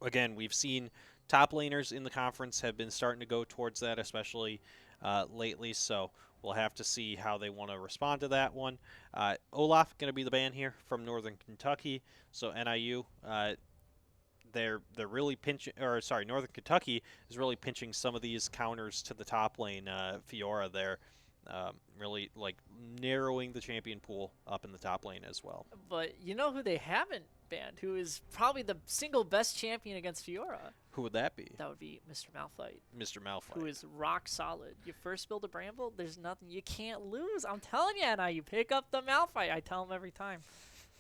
A: Again, we've seen top laners in the conference have been starting to go towards that, especially lately, so we'll have to see how they want to respond to that one. Olaf going to be the ban here from Northern Kentucky, so NIU... they're really pinching, or sorry, Northern Kentucky is really pinching some of these counters to the top lane, Fiora there. Really like narrowing the champion pool up in the top lane as well.
B: But you know who they haven't banned, who is probably the single best champion against Fiora?
A: Who would that be?
B: That would be Mr. Malphite.
A: Mr. Malphite.
B: Who is rock solid. You first build a Bramble, there's nothing. You can't lose. I'm telling you, now you pick up the Malphite. I tell him every time.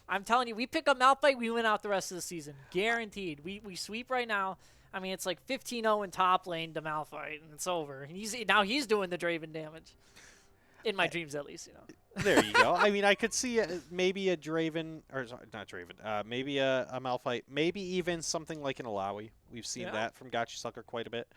B: I'm telling you, we pick up Malphite, we win out the rest of the season. Guaranteed. We sweep right now. I mean, it's like 15-0 in top lane to Malphite, and it's over. And now he's doing the Draven damage. In my dreams, at least, you know.
A: There you go. I mean, I could see maybe a Draven, or sorry, not Draven, maybe a Malphite, maybe even something like an Alawi. We've seen that from Gotchisucker quite a bit.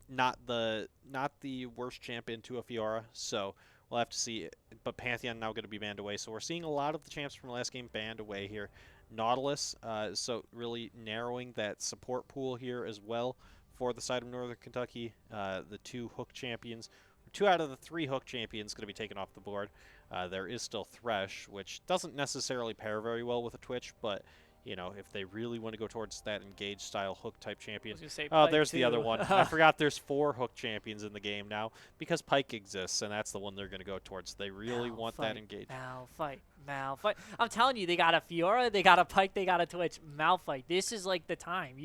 A: Not the worst champion to a Fiora, so we'll have to see. But Pantheon now going to be banned away, so we're seeing a lot of the champs from last game banned away here. Nautilus, so really narrowing that support pool here as well for the side of Northern Kentucky. The 2 Hook champions. 2 out of the 3 Hook champions going to be taken off the board. There is still Thresh, which doesn't necessarily pair very well with a Twitch, but you know, if they really want to go towards that engaged style Hook type champion. Oh, there's the other one. I forgot there's 4 Hook champions in the game now because Pike exists, and that's the one they're going to go towards. They really want that engaged.
B: Malphite. I'm telling you, they got a Fiora, they got a Pike, they got a Twitch. Malphite. This is like the time.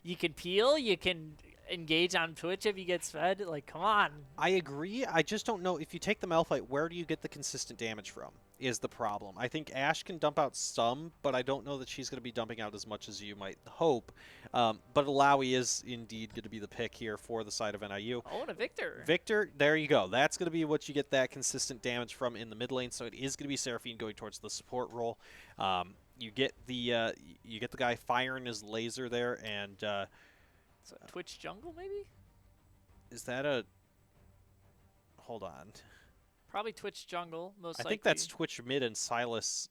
B: You can peel, you can engage on Twitch if he gets fed. Like, come on.
A: I agree. I just don't know if you take the Malphite, where do you get the consistent damage from is the problem. I think Ashe can dump out some, but I don't know that she's going to be dumping out as much as you might hope. But Alawi is indeed going to be the pick here for the side of NIU.
B: Oh, and a Victor.
A: Victor, there you go. That's going to be what you get that consistent damage from in the mid lane. So it is going to be Seraphine going towards the support role. You get the guy firing his laser there, and
B: so Twitch jungle, maybe?
A: Is that a... Hold on.
B: Probably Twitch jungle, most likely.
A: I think that's Twitch mid and Silas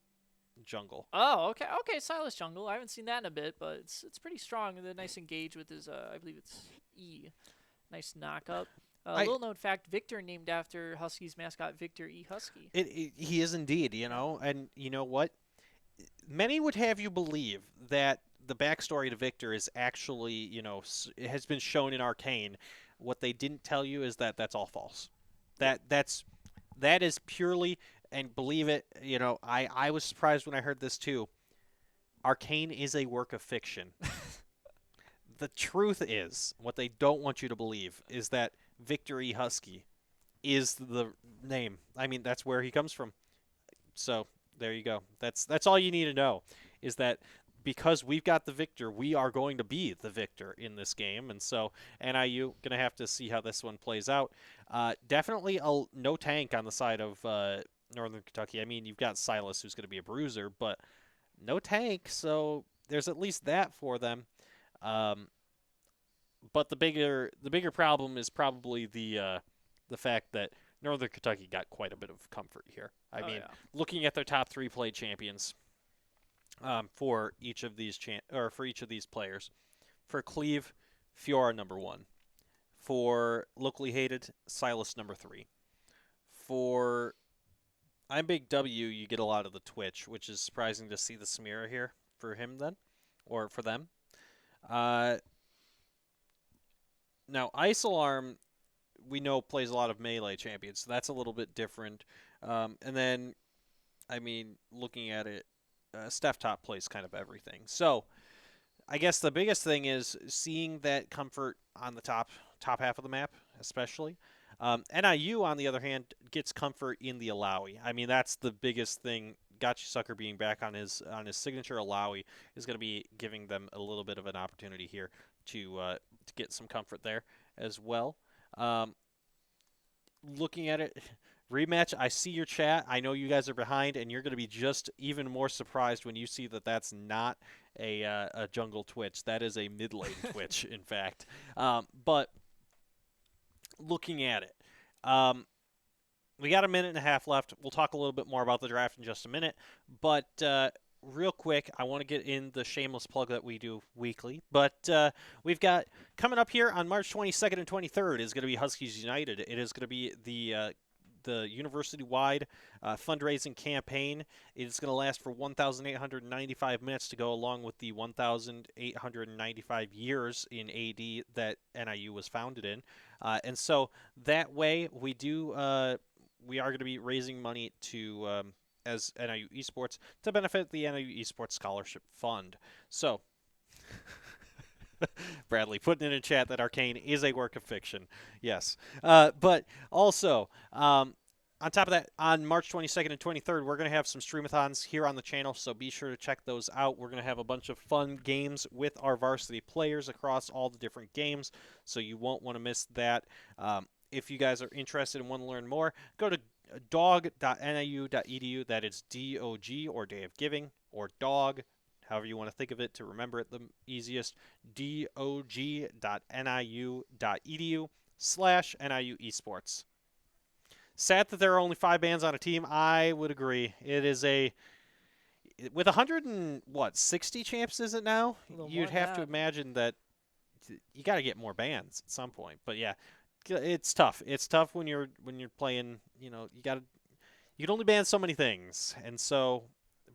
A: jungle.
B: Oh, okay. Okay, Silas jungle. I haven't seen that in a bit, but it's pretty strong. The nice engage with his, I believe it's E. Nice knock up. Little known fact, Victor named after Huskies mascot Victor E. Husky.
A: He is indeed, you know. And you know what? Many would have you believe that the backstory to Victor is actually, you know, it has been shown in Arcane. What they didn't tell you is that that's all false. That is purely, and believe it, you know, I was surprised when I heard this too. Arcane is a work of fiction. The truth is, what they don't want you to believe is that Victor E. Husky is the name. I mean, that's where he comes from. So there you go. That's all you need to know, is that because we've got the Victor, we are going to be the Victor in this game. And so NIU going to have to see how this one plays out. Definitely no tank on the side of Northern Kentucky. I mean, you've got Silas, who's going to be a bruiser, but no tank. So there's at least that for them. But the bigger problem is probably the fact that Northern Kentucky got quite a bit of comfort here. I mean, looking at their top 3 play champions, for each of these players, for Cleve, Fiora #1, for locally hated, Silas #3. For I'm Big W, you get a lot of the Twitch, which is surprising to see the Samira here for him then, or for them. Now Isolarm, we know plays a lot of melee champions, so that's a little bit different. And then, I mean, looking at it, Steph Top plays kind of everything. So I guess the biggest thing is seeing that comfort on the top half of the map, especially. NIU, on the other hand, gets comfort in the Alawi. I mean, that's the biggest thing. Gotchisucker being back on his signature Alawi is going to be giving them a little bit of an opportunity here to get some comfort there as well. Looking at it, rematch, I see your chat. I know you guys are behind, and you're going to be just even more surprised when you see that that's not a jungle Twitch. That is a mid lane Twitch, in fact. But looking at it, we got a minute and a half left. We'll talk a little bit more about the draft in just a minute. But real quick, I want to get in the shameless plug that we do weekly. But we've got coming up here on March 22nd and 23rd is going to be Huskies United. It is going to be the the university-wide fundraising campaign. It's going to last for 1,895 minutes to go along with the 1,895 years in AD that NIU was founded in. And so that way we are going to be raising money to as NIU Esports to benefit the NIU Esports Scholarship Fund. So Bradley putting it in chat that Arcane is a work of fiction. Yes. But also, on top of that, on March 22nd and 23rd, we're going to have some streamathons here on the channel, so be sure to check those out. We're going to have a bunch of fun games with our varsity players across all the different games, so you won't want to miss that. If you guys are interested and want to learn more, go to dog.niu.edu. That is DOG, or Day of Giving, or dog, however you want to think of it to remember it the easiest, dog.niu.edu/NIU Esports. Sad that there are only 5 bands on a team. I would agree. It is with 160 champs, is it now? You'd have to imagine that you got to get more bands at some point. But yeah, it's tough. It's tough when you're playing. You can only ban so many things, and so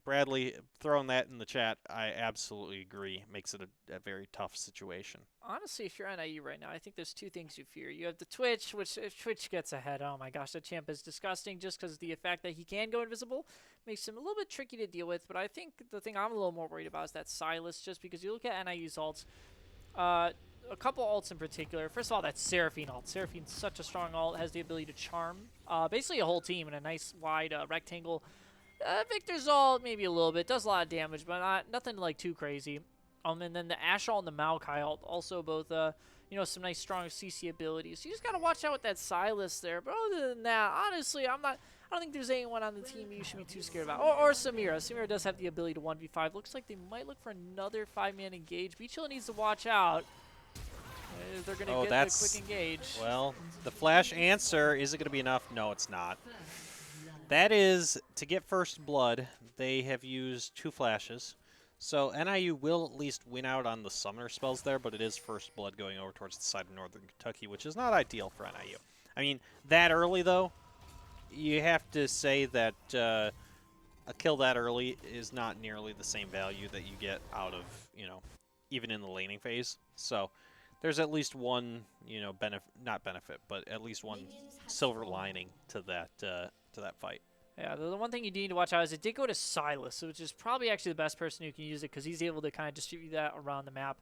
A: Bradley throwing that in the chat, I absolutely agree. Makes it a very tough situation.
B: Honestly, if you're NIU right now, I think there's 2 things you fear. You have the Twitch, which if Twitch gets ahead, oh my gosh, that champ is disgusting just because the fact that he can go invisible makes him a little bit tricky to deal with. But I think the thing I'm a little more worried about is that Silas, just because you look at NIU's ults, a couple ults in particular. First of all, that Seraphine ult. Seraphine's such a strong ult, has the ability to charm basically a whole team in a nice wide rectangle. Victor's ult, maybe a little bit, does a lot of damage, but nothing like too crazy. And then the Ashe ult and the Maokai ult, also both, some nice strong CC abilities. So you just gotta watch out with that Silas there. But other than that, honestly, I don't think there's anyone on the team you should be too scared about. Or Samira. Samira does have the ability to 1v5. Looks like they might look for another 5-man engage. Beachilla needs to watch out. They're gonna get the quick engage.
A: Well, the flash answer, is it gonna be enough? No, it's not. That is, to get first blood, they have used 2 flashes. So NIU will at least win out on the summoner spells there, but it is first blood going over towards the side of Northern Kentucky, which is not ideal for NIU. I mean, that early, though, you have to say that a kill that early is not nearly the same value that you get out of, even in the laning phase. So there's at least one, not benefit, but at least one silver lining to that fight.
B: Yeah, the one thing you need to watch out is it did go to Silas, which is probably actually the best person who can use it because he's able to kind of distribute that around the map.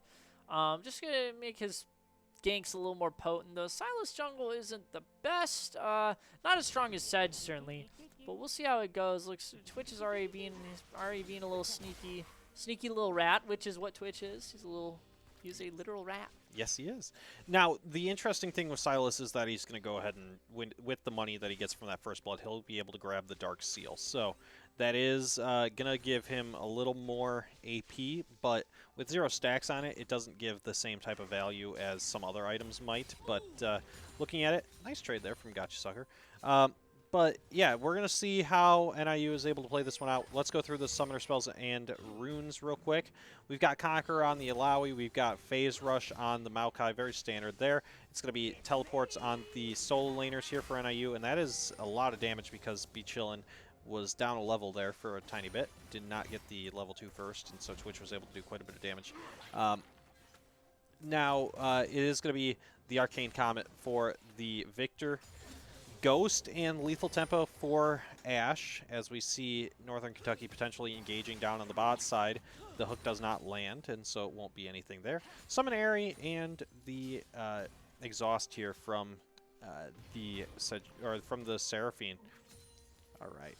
B: Just going to make his ganks a little more potent, though. Silas jungle isn't the best. Not as strong as Sedge, certainly, but we'll see how it goes. Looks Twitch is already being a little sneaky little rat, which is what Twitch is. He's a literal rat.
A: Yes, he is. Now, the interesting thing with Silas is that he's going to go ahead and win with the money that he gets from that first blood. He'll be able to grab the Dark Seal. So that is going to give him a little more AP, but with 0 stacks on it, it doesn't give the same type of value as some other items might. But looking at it, nice trade there from Gotcha Sucker. But yeah, we're going to see how NIU is able to play this one out. Let's go through the summoner spells and runes real quick. We've got Conqueror on the Alawi. We've got Phase Rush on the Maokai. Very standard there. It's going to be teleports on the solo laners here for NIU, and that is a lot of damage because Beachillin was down a level there for a tiny bit. Did not get the level 2 first, and so Twitch was able to do quite a bit of damage. Now, it is going to be the Arcane Comet for the Victor. Ghost and Lethal Tempo for Ashe, as we see Northern Kentucky potentially engaging down on the bot side. The hook does not land, and so it won't be anything there. Summon Airy and the exhaust here from the Seraphine. All right.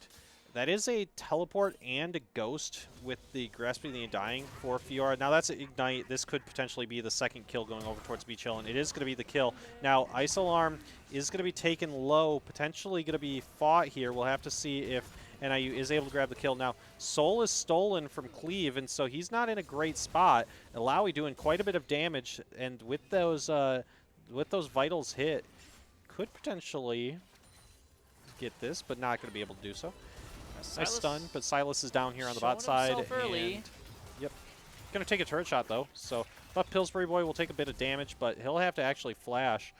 A: That is a teleport and a ghost with the Grasping the Undying for Fiora. Now that's an Ignite. This could potentially be the second kill going over towards Beachillin. It is going to be the kill. Now, Ice Alarm is going to be taken low, potentially going to be fought here. We'll have to see if NIU is able to grab the kill. Now, Soul is stolen from Cleave, and so he's not in a great spot. Alawi doing quite a bit of damage, and with those vitals hit, could potentially get this, but not going to be able to do so. Nice stun, but Silas is down here on the bot side. And, yep. Going to take a turret shot, though. So, but Pillsbury Boy will take a bit of damage, but he'll have to actually flash.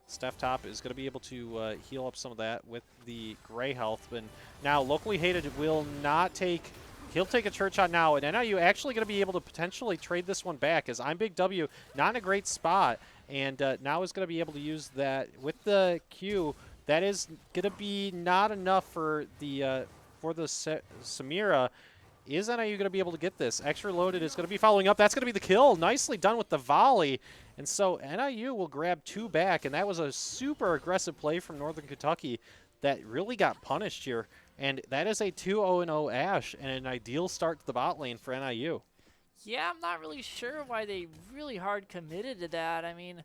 A: Steph Top is going to be able to heal up some of that with the gray health. And now locally hated will not take. He'll take a church shot now, and NIU actually going to be able to potentially trade this one back, as I'm Big W not in a great spot, and now is going to be able to use that with the Q. That is going to be not enough for the Samira. Is NIU going to be able to get this? Extra loaded is going to be following up. That's going to be the kill. Nicely done with the volley. And so NIU will grab 2 back, and that was a super aggressive play from Northern Kentucky that really got punished here. And that is a 2-0-0 Ash and an ideal start to the bot lane for NIU.
B: Yeah, I'm not really sure why they really hard committed to that. I mean,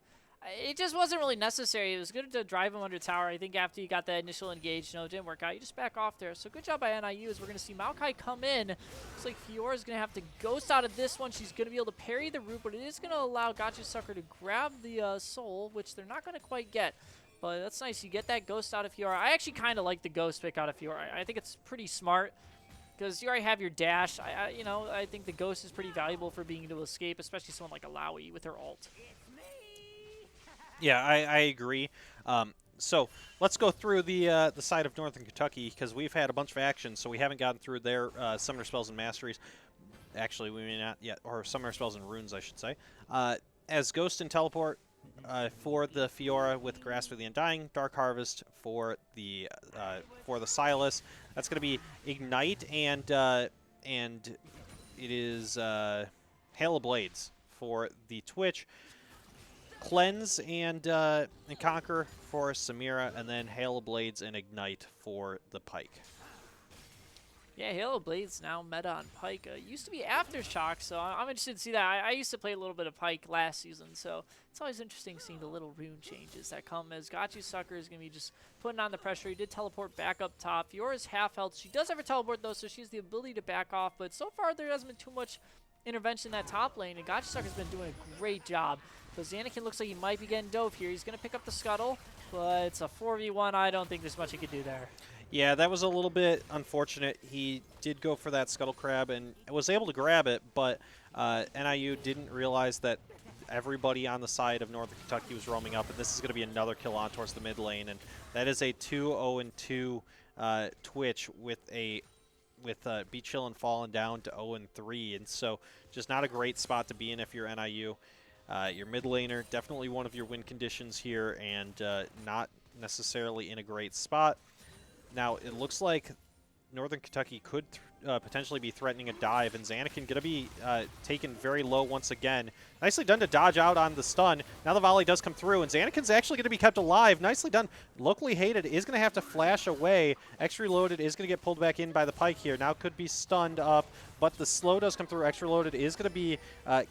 B: it just wasn't really necessary. It was good to drive him under tower. I think after you got that initial engage, it didn't work out. You just back off there. So good job by NIU as we're going to see Maokai come in. Looks like Fiora's going to have to ghost out of this one. She's going to be able to parry the root, but it is going to allow Gotcha Sucker to grab the soul, which they're not going to quite get. But that's nice. You get that ghost out of Fiora. I actually kind of like the ghost pick out of Fiora. I think it's pretty smart because you already have your dash. I think the ghost is pretty valuable for being able to escape, especially someone like Alawi with her ult.
A: Yeah, I agree. So let's go through the side of Northern Kentucky, because we've had a bunch of actions, so we haven't gotten through their Summoner Spells and Masteries. Actually, we may not yet, or Summoner Spells and Runes, I should say. As Ghost and Teleport for the Fiora with Grasp of the Undying, Dark Harvest for the Silas. That's going to be Ignite, and it is Hail of Blades for the Twitch. Cleanse and Conquer for Samira, and then Hail of Blades and Ignite for the Pike.
B: Yeah, Hail of Blades now meta on Pike. Used to be Aftershock, so I'm interested to see that. I used to play a little bit of Pike last season, so it's always interesting seeing the little rune changes that come as Gotcha Sucker is going to be just putting on the pressure. He did teleport back up top. Fiora's half health. She does have her teleport, though, so she has the ability to back off, but so far there hasn't been too much intervention in that top lane, and Gotcha Sucker's been doing a great job. So Xanakin looks like he might be getting dove here. He's going to pick up the scuttle, but it's a 4v1. I don't think there's much he could do there.
A: Yeah, that was a little bit unfortunate. He did go for that Scuttle Crab and was able to grab it, but NIU didn't realize that everybody on the side of Northern Kentucky was roaming up, and this is going to be another kill on towards the mid lane, and that is a 2-0-2 Twitch with Be Chillin' falling down to 0-3, and so just not a great spot to be in if you're NIU. Your mid laner, definitely one of your win conditions here, and not necessarily in a great spot. Now, it looks like Northern Kentucky could potentially be threatening a dive, and Xanakin going to be taken very low once again. Nicely done to dodge out on the stun. Now the volley does come through, and Xanakin's actually going to be kept alive. Nicely done. Locally hated is going to have to flash away. Extra loaded is going to get pulled back in by the Pike here. Now could be stunned up, but the slow does come through. Extra loaded is going to be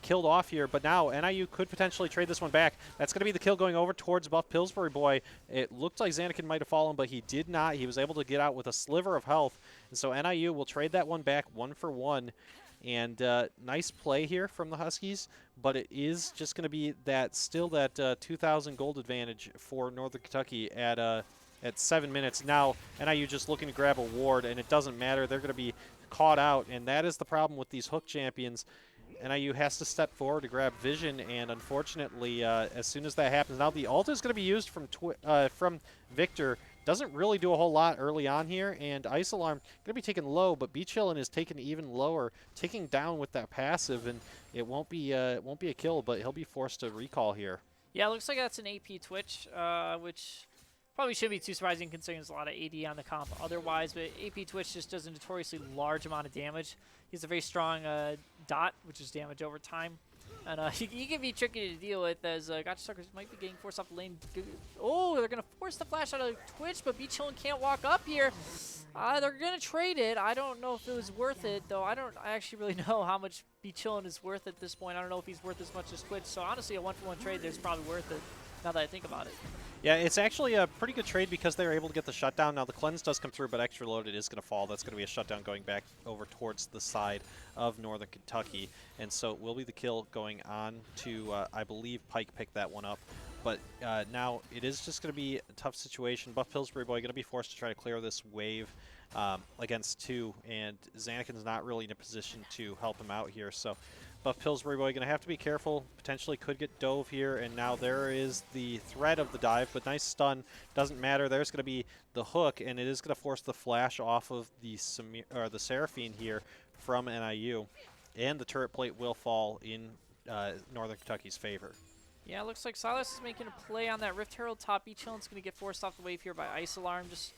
A: killed off here, but now NIU could potentially trade this one back. That's going to be the kill going over towards Buff Pillsbury Boy. It looked like Xanakin might have fallen, but he did not. He was able to get out with a sliver of health, and so NIU will trade that one back 1-for-1. And nice play here from the Huskies, but it is just going to be that 2,000 gold advantage for Northern Kentucky at 7 minutes. Now NIU just looking to grab a ward, and it doesn't matter. They're going to be caught out, and that is the problem with these hook champions. NIU has to step forward to grab vision, and unfortunately, as soon as that happens, now the ult is going to be used from Victor. Doesn't really do a whole lot early on here, and Ice Alarm going to be taken low, but Be Chillin' is taken even lower, taking down with that passive, and it won't be a kill, but he'll be forced to recall here.
B: Yeah, it looks like that's an AP Twitch, which probably shouldn't be too surprising considering there's a lot of AD on the comp otherwise, but AP Twitch just does a notoriously large amount of damage. He's a very strong dot, which is damage over time. And he can be tricky to deal with as Gotcha Suckers might be getting forced off the lane. Oh, they're going to force the flash out of Twitch, but Be Chillin' can't walk up here. They're going to trade it. I don't know if it was worth it, though. I actually really know how much Be Chillin' is worth at this point. I don't know if he's worth as much as Twitch. So honestly, a 1-for-1 trade there's probably worth it now that I think about it.
A: Yeah, it's actually a pretty good trade because they were able to get the shutdown. Now the cleanse does come through, but extra loaded is going to fall. That's going to be a shutdown going back over towards the side of Northern Kentucky. And so it will be the kill going on to, I believe Pike picked that one up. But now it is just going to be a tough situation. Buff Pillsbury Boy going to be forced to try to clear this wave against 2, and Zanakin's not really in a position to help him out here. So Buff Pillsbury Boy going to have to be careful. Potentially could get dove here, and now there is the threat of the dive, but nice stun. Doesn't matter. There's going to be the hook, and it is going to force the flash off of the Seraphine here from NIU, and the turret plate will fall in Northern Kentucky's favor.
B: Yeah, it looks like Silas is making a play on that Rift Herald top. Chillin's going to get forced off the wave here by Ice Alarm. Just,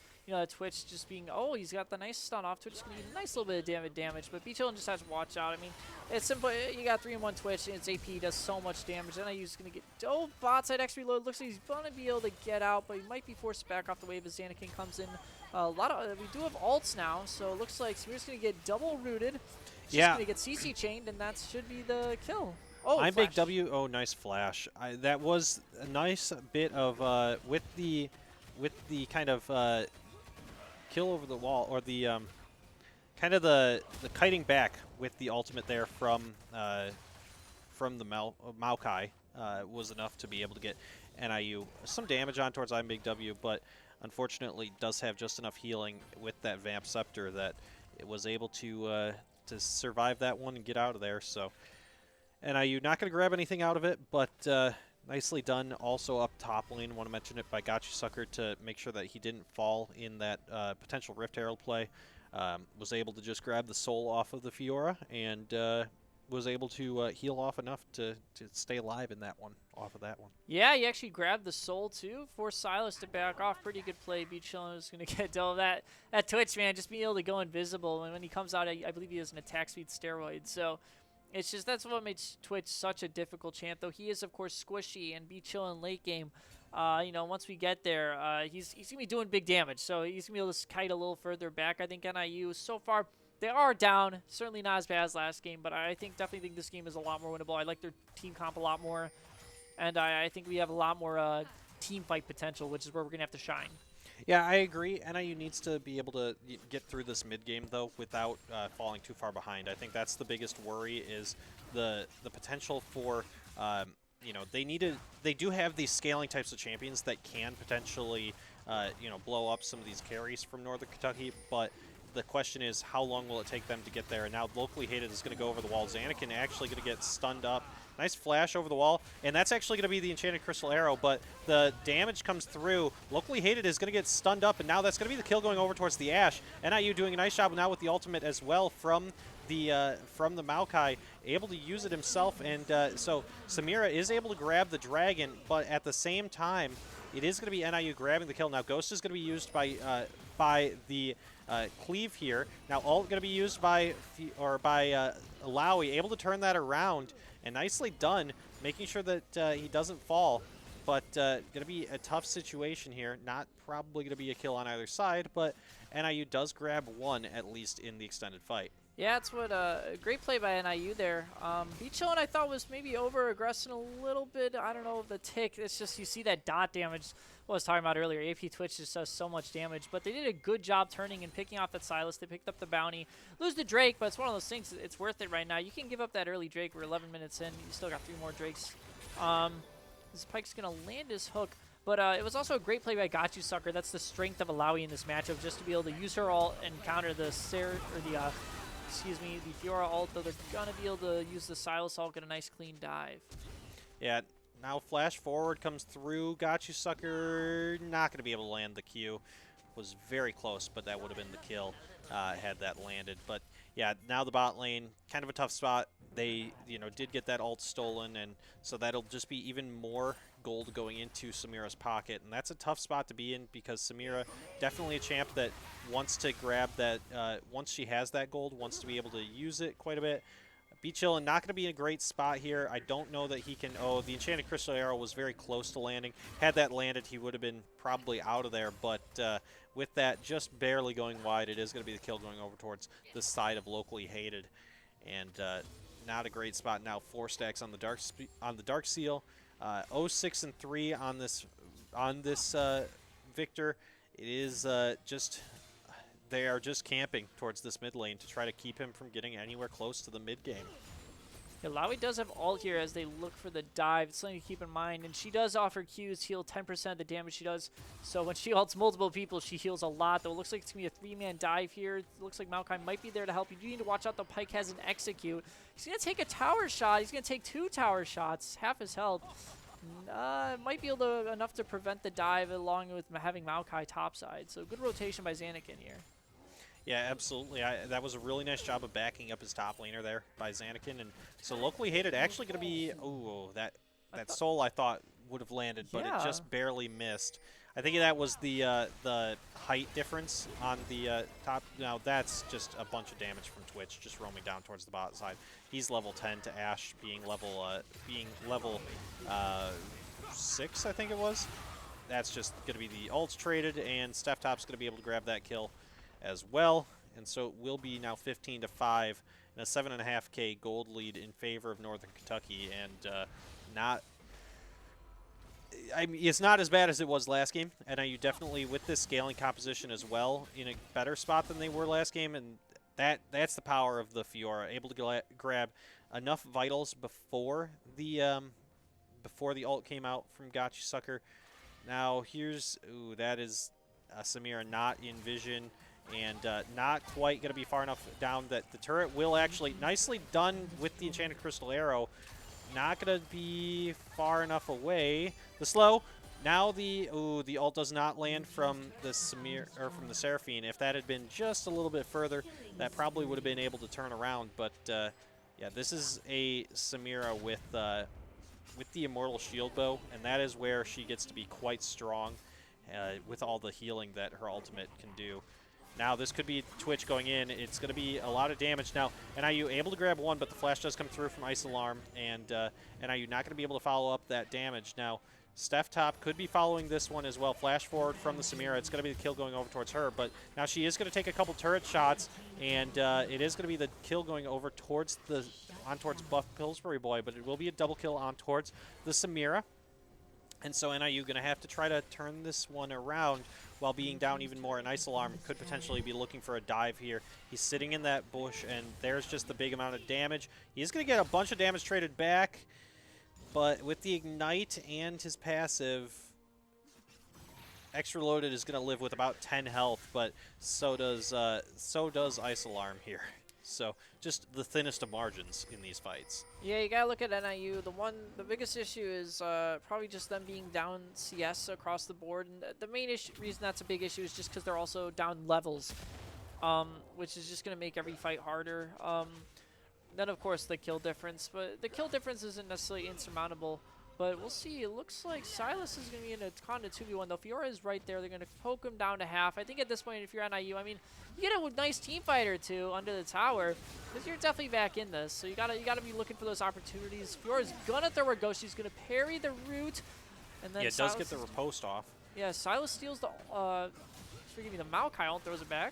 B: Twitch just being, oh, he's got the nice stun off. Twitch is going to get a nice little bit of damage, but Chillin just has to watch out. I mean, it's simple. You got 3-in-1 Twitch, and its AP does so much damage. NIU's going to get, oh, bot side X reload. Looks like he's going to be able to get out, but he might be forced back off the wave as Xanakin comes in. We do have ults now, so it looks like Samir's going to get double rooted. She's going to get CC chained, and that should be the kill. Oh,
A: I'm Big W. Oh, nice flash. That was a nice bit of with the kind of kill over the wall, or the kind of the kiting back with the ultimate there from the Maokai was enough to be able to get NIU some damage on towards I'm Big W, but unfortunately does have just enough healing with that Vamp Scepter that it was able to survive that one and get out of there. So NIU not going to grab anything out of it, but nicely done. Also up top lane, want to mention it by Gotcha Sucker to make sure that he didn't fall in that potential Rift Herald play. Was able to just grab the soul off of the Fiora and was able to heal off enough to stay alive in that one, off of that one.
B: Yeah, he actually grabbed the soul too, forced Silas to back off. Pretty good play. Chillin is going to get dove. That Twitch, man, just being able to go invisible. And when he comes out, I believe he has an attack speed steroid. So it's just, that's what makes Twitch such a difficult champ, though he is, of course, squishy and Chillin late game. Once we get there, he's going to be doing big damage, so he's going to be able to kite a little further back. I think NIU, so far, they are down. Certainly not as bad as last game, but I definitely think this game is a lot more winnable. I like their team comp a lot more, and I think we have a lot more team fight potential, which is where we're going to have to shine.
A: Yeah, I agree. NIU needs to be able to get through this mid game though without falling too far behind. I think that's the biggest worry, is the potential for they do have these scaling types of champions that can potentially blow up some of these carries from Northern Kentucky, but the question is how long will it take them to get there? And now locally hated is going to go over the wall. Xanakin actually going to get stunned up. Nice flash over the wall, and that's actually going to be the Enchanted Crystal Arrow, but the damage comes through. Locally hated is going to get stunned up, and now that's going to be the kill going over towards the Ashe. NIU doing a nice job now with the ultimate as well from the Maokai, able to use it himself, and so Samira is able to grab the dragon, but at the same time, it is going to be NIU grabbing the kill. Now Ghost is going to be used by the Cleave here. Now ult going to be used by Alawi, able to turn that around. And nicely done, making sure that he doesn't fall. But going to be a tough situation here. Not probably going to be a kill on either side, but NIU does grab one, at least in the extended fight.
B: Yeah, that's what a great play by NIU there. Chillin, I thought, was maybe over-aggressing a little bit. I don't know if the tick. It's just you see that dot damage. What I was talking about earlier. AP Twitch just does so much damage, but they did a good job turning and picking off that Silas. They picked up the bounty. Lose the Drake, but it's one of those things. It's worth it right now. You can give up that early Drake. We're 11 minutes in. You still got 3 more Drakes. This Pike's gonna land his hook. But it was also a great play by Gotcha Sucker. That's the strength of Alawi in this matchup, just to be able to use her ult and counter the the Fiora ult, though they're going to be able to use the Silas ult, get a nice clean dive.
A: Yeah, now flash forward comes through. Gotcha Sucker not going to be able to land the Q. Was very close, but that would have been the kill had that landed. But yeah, now the bot lane, kind of a tough spot. They, did get that ult stolen, and so that'll just be even more gold going into Samira's pocket, and that's a tough spot to be in because Samira, definitely a champ that wants to grab that, once she has that gold, wants to be able to use it quite a bit. Chillin not going to be in a great spot here. I don't know that he can, the Enchanted Crystal Arrow was very close to landing. Had that landed, he would have been probably out of there, but with that just barely going wide, it is going to be the kill going over towards the side of locally hated, and not a great spot now. 4 stacks on the Dark Seal. 0-6 and 3 on this Victor. It is they are just camping towards this mid lane to try to keep him from getting anywhere close to the mid game.
B: Yeah, Lowy does have ult here as they look for the dive. It's something to keep in mind. And she does offer Qs heal 10% of the damage she does. So when she ults multiple people, she heals a lot. Though it looks like it's going to be a 3-man dive here. It looks like Maokai might be there to help. You do need to watch out. The Pyke has an execute. He's going to take a tower shot. He's going to take 2 tower shots. Half his health. Might be able to enough to prevent the dive along with having Maokai topside. So good rotation by Xanakin here.
A: Yeah, absolutely. That was a really nice job of backing up his top laner there by Xanakin. And so locally hated actually going to be, oh, that soul I thought would have landed, but it just barely missed. I think that was the height difference on the top. Now that's just a bunch of damage from Twitch, just roaming down towards the bot side. He's level 10 to Ashe being level 6, I think it was. That's just going to be the ults traded, and Steph Top's going to be able to grab that kill as well, and so it will be now 15-5 and a 7.5K gold lead in favor of Northern Kentucky, and it's not as bad as it was last game. NIU definitely with this scaling composition as well in a better spot than they were last game, and that's the power of the Fiora, able to grab enough vitals before the ult came out from Gotcha Sucker. Now here's that is Samira not in vision. And not quite going to be far enough down that the turret will actually, nicely done with the Enchanted Crystal Arrow, not going to be far enough away. The slow, now the ult does not land from the from the Seraphine. If that had been just a little bit further, that probably would have been able to turn around. But yeah, this is a Samira with the Immortal Shield Bow, and that is where she gets to be quite strong with all the healing that her ultimate can do. Now this could be Twitch going in. It's going to be a lot of damage. Now NIU able to grab one, but the flash does come through from Ice Alarm, and NIU not going to be able to follow up that damage. Now Steph Top could be following this one as well. Flash forward from the Samira. It's going to be the kill going over towards her, but now she is going to take a couple turret shots, and it is going to be the kill going over towards towards Buff Pillsbury Boy, but it will be a double kill on towards the Samira. And so NIU going to have to try to turn this one around while being down even more. And Ice Alarm could potentially be looking for a dive here. He's sitting in that bush, and there's just the big amount of damage. He's going to get a bunch of damage traded back, but with the Ignite and his passive, Extra Loaded is going to live with about 10 health, but so does Ice Alarm here. So just the thinnest of margins in these fights.
B: Yeah, you gotta look at NIU. The biggest issue is probably just them being down CS across the board, and the main reason that's a big issue is just because they're also down levels, which is just gonna make every fight harder. Then of course the kill difference, but the kill difference isn't necessarily insurmountable. But we'll see. It looks like Silas is going to be in a kind of 2v1, though. Fiora is right there. They're going to poke him down to half. I think at this point, if you're NIU, I mean, you get a nice team fight or two under the tower, because you're definitely back in this. So you gotta be looking for those opportunities. Fiora's going to throw her ghost. She's going to parry the root. And then
A: yeah, it does get the riposte off.
B: Yeah, Silas steals the, forgive me, the Maokai ult, throws it back.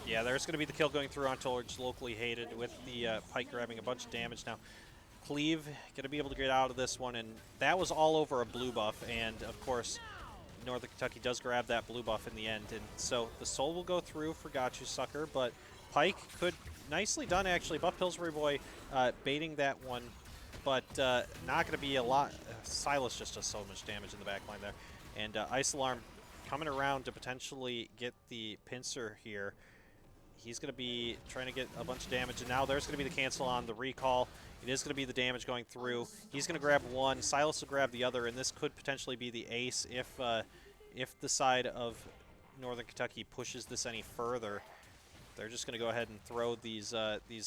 A: Yeah, there's going to be the kill going through on towards locally hated with the Pyke grabbing a bunch of damage. Now, Cleave going to be able to get out of this one, and that was all over a blue buff, and of course, Northern Kentucky does grab that blue buff in the end, and so the soul will go through for Gotcha Sucker, but Pyke could, nicely done actually, Buff Pillsbury Boy baiting that one, but not going to be a lot. Silas just does so much damage in the back line there, and Ice Alarm coming around to potentially get the pincer here. He's going to be trying to get a bunch of damage, and now there's going to be the cancel on the recall. It is going to be the damage going through. He's going to grab one. Silas will grab the other, and this could potentially be the ace if the side of Northern Kentucky pushes this any further. They're just going to go ahead and throw these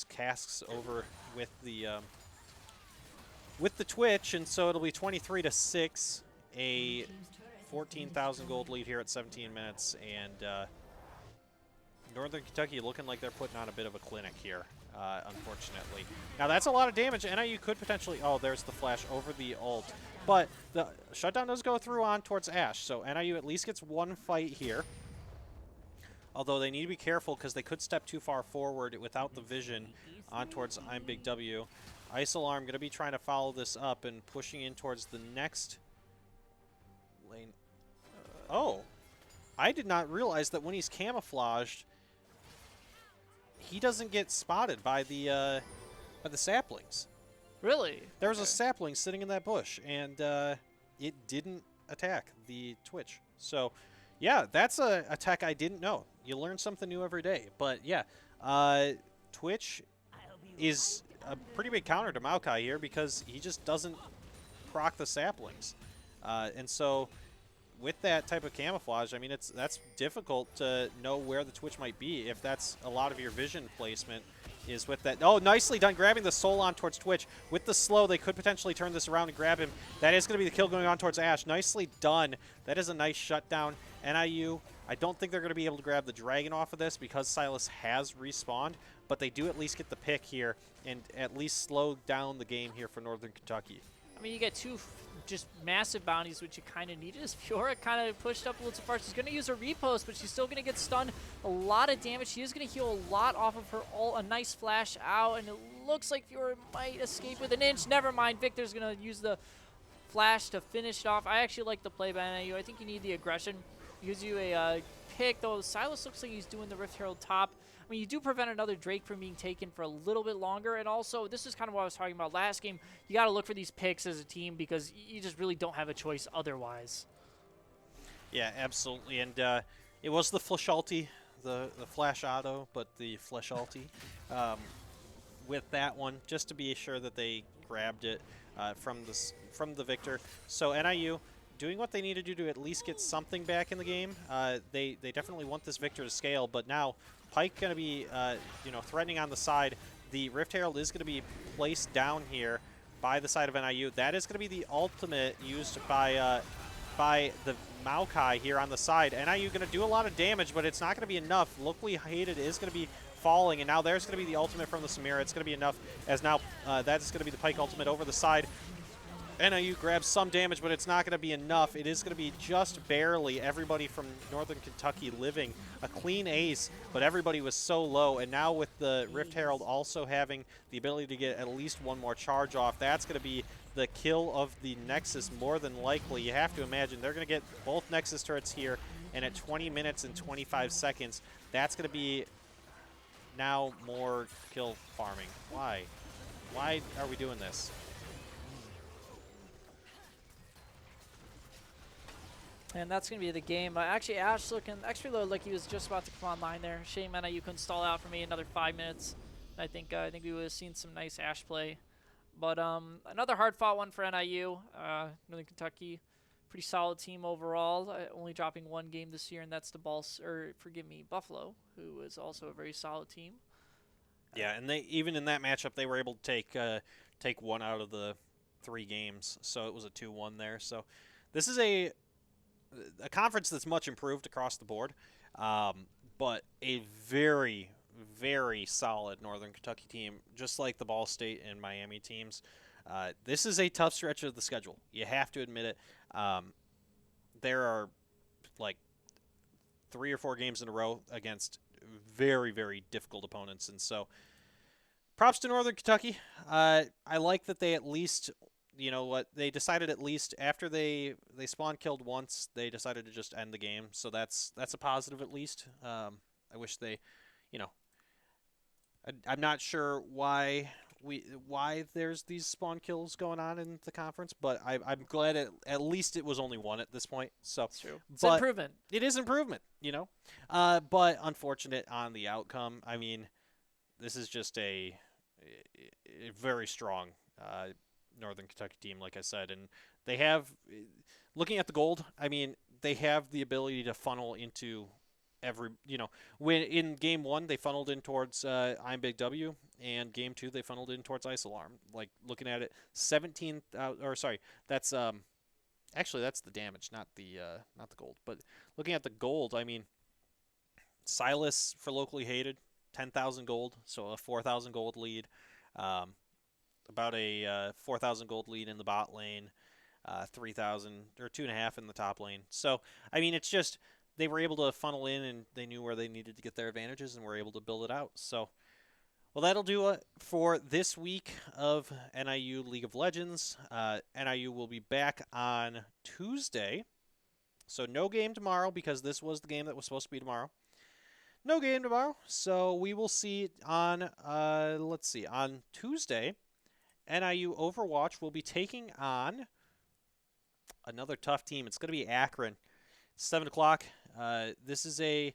A: casks over with the Twitch, and so it'll be 23-6, a 14,000 gold lead here at 17 minutes, and Northern Kentucky looking like they're putting on a bit of a clinic here, unfortunately. Now that's a lot of damage. NIU could potentially, oh, there's the flash over the ult. But the shutdown does go through on towards Ashe, so NIU at least gets one fight here. Although they need to be careful because they could step too far forward without the vision on towards I'm Big W. Ice Alarm going to be trying to follow this up and pushing in towards the next lane. Oh, I did not realize that when he's camouflaged, he doesn't get spotted by the saplings.
B: Really?
A: There was a
B: Okay.
A: sapling sitting in that bush, and it didn't attack the Twitch. So, yeah, that's a tech I didn't know. You learn something new every day. But yeah, Twitch is a pretty big counter to Maokai here because he just doesn't proc the saplings, and so with that type of camouflage, I mean, that's difficult to know where the Twitch might be if that's a lot of your vision placement is with that. Oh, nicely done grabbing the soul on towards Twitch. With the slow, they could potentially turn this around and grab him. That is going to be the kill going on towards Ash. Nicely done. That is a nice shutdown. NIU, I don't think they're going to be able to grab the dragon off of this because Silas has respawned, but they do at least get the pick here and at least slow down the game here for Northern Kentucky.
B: I mean, you get two just massive bounties, which you kind of needed. As Fiora kind of pushed up a little too far. She's going to use her repost, but she's still going to get stunned. A lot of damage. She is going to heal a lot off of her ult. A nice flash out, and it looks like Fiora might escape with an inch. Never mind. Victor's going to use the flash to finish it off. I actually like the play by NIU. I think you need the aggression. Gives you a pick, though. Silas looks like he's doing the Rift Herald top. I mean, you do prevent another Drake from being taken for a little bit longer, and also, this is kind of what I was talking about last game. You got to look for these picks as a team because you just really don't have a choice otherwise.
A: Yeah, absolutely, and it was the Flashalti, the Flash Auto, but the Flashalti with that one, just to be sure that they grabbed it from the Victor. So NIU doing what they need to do to at least get something back in the game. They definitely want this Victor to scale, but now Pike going to be threatening on the side. The Rift Herald is going to be placed down here by the side of NIU. That is going to be the ultimate used by the Maokai here on the side. NIU going to do a lot of damage, but it's not going to be enough. Locally Hated is going to be falling, and now there's going to be the ultimate from the Samira. It's going to be enough, as now that is going to be the Pike ultimate over the side. NIU grabs some damage, but it's not going to be enough. It is going to be just barely everybody from Northern Kentucky living a clean ace, but everybody was so low. And now with the Rift Herald also having the ability to get at least one more charge off, that's going to be the kill of the Nexus more than likely. You have to imagine they're going to get both Nexus turrets here, and at 20 minutes and 25 seconds, that's going to be now more kill farming. Why? Why are we doing this?
B: And that's going to be the game. Actually, Ash looking extra low, like he was just about to come online there. Shame, NIU couldn't stall out for me another 5 minutes. I think we would have seen some nice Ash play. But another hard-fought one for NIU. Northern Kentucky, pretty solid team overall. Only dropping one game this year, and that's the Buffalo, who is also a very solid team.
A: Yeah, and they even in that matchup they were able to take one out of the 3 games, so it was a 2-1 there. So this is a conference that's much improved across the board, but a very, very solid Northern Kentucky team, just like the Ball State and Miami teams. This is a tough stretch of the schedule. You have to admit it. There are like 3 or 4 games in a row against very, very difficult opponents, and so props to Northern Kentucky. I like that they at least, you know what, they decided at least after they spawn killed once, they decided to just end the game. So that's a positive at least. I wish they, I'm not sure why there's these spawn kills going on in the conference, but I'm glad at least it was only one at this point. So
B: That's true. It's improvement.
A: It is improvement, but unfortunate on the outcome. I mean, this is just a very strong Northern Kentucky team, like I said, and they have, looking at the gold, I mean, they have the ability to funnel into every, when in game 1 they funneled in towards I'm Big W, and game 2 they funneled in towards Ice Alarm. Like, looking at it, 17, that's actually that's the damage, not the gold. But looking at the gold, I mean, Silas for locally hated, 10,000 gold, so a 4,000 gold lead. About a 4,000 gold lead in the bot lane, 3,000 or 2.5 in the top lane. So, I mean, it's just they were able to funnel in and they knew where they needed to get their advantages and were able to build it out. So, well, that'll do it for this week of NIU League of Legends. NIU will be back on Tuesday. So, no game tomorrow because this was the game that was supposed to be tomorrow. No game tomorrow, so we will see on let's see, on Tuesday, NIU Overwatch will be taking on another tough team. It's going to be Akron. 7 o'clock. This is a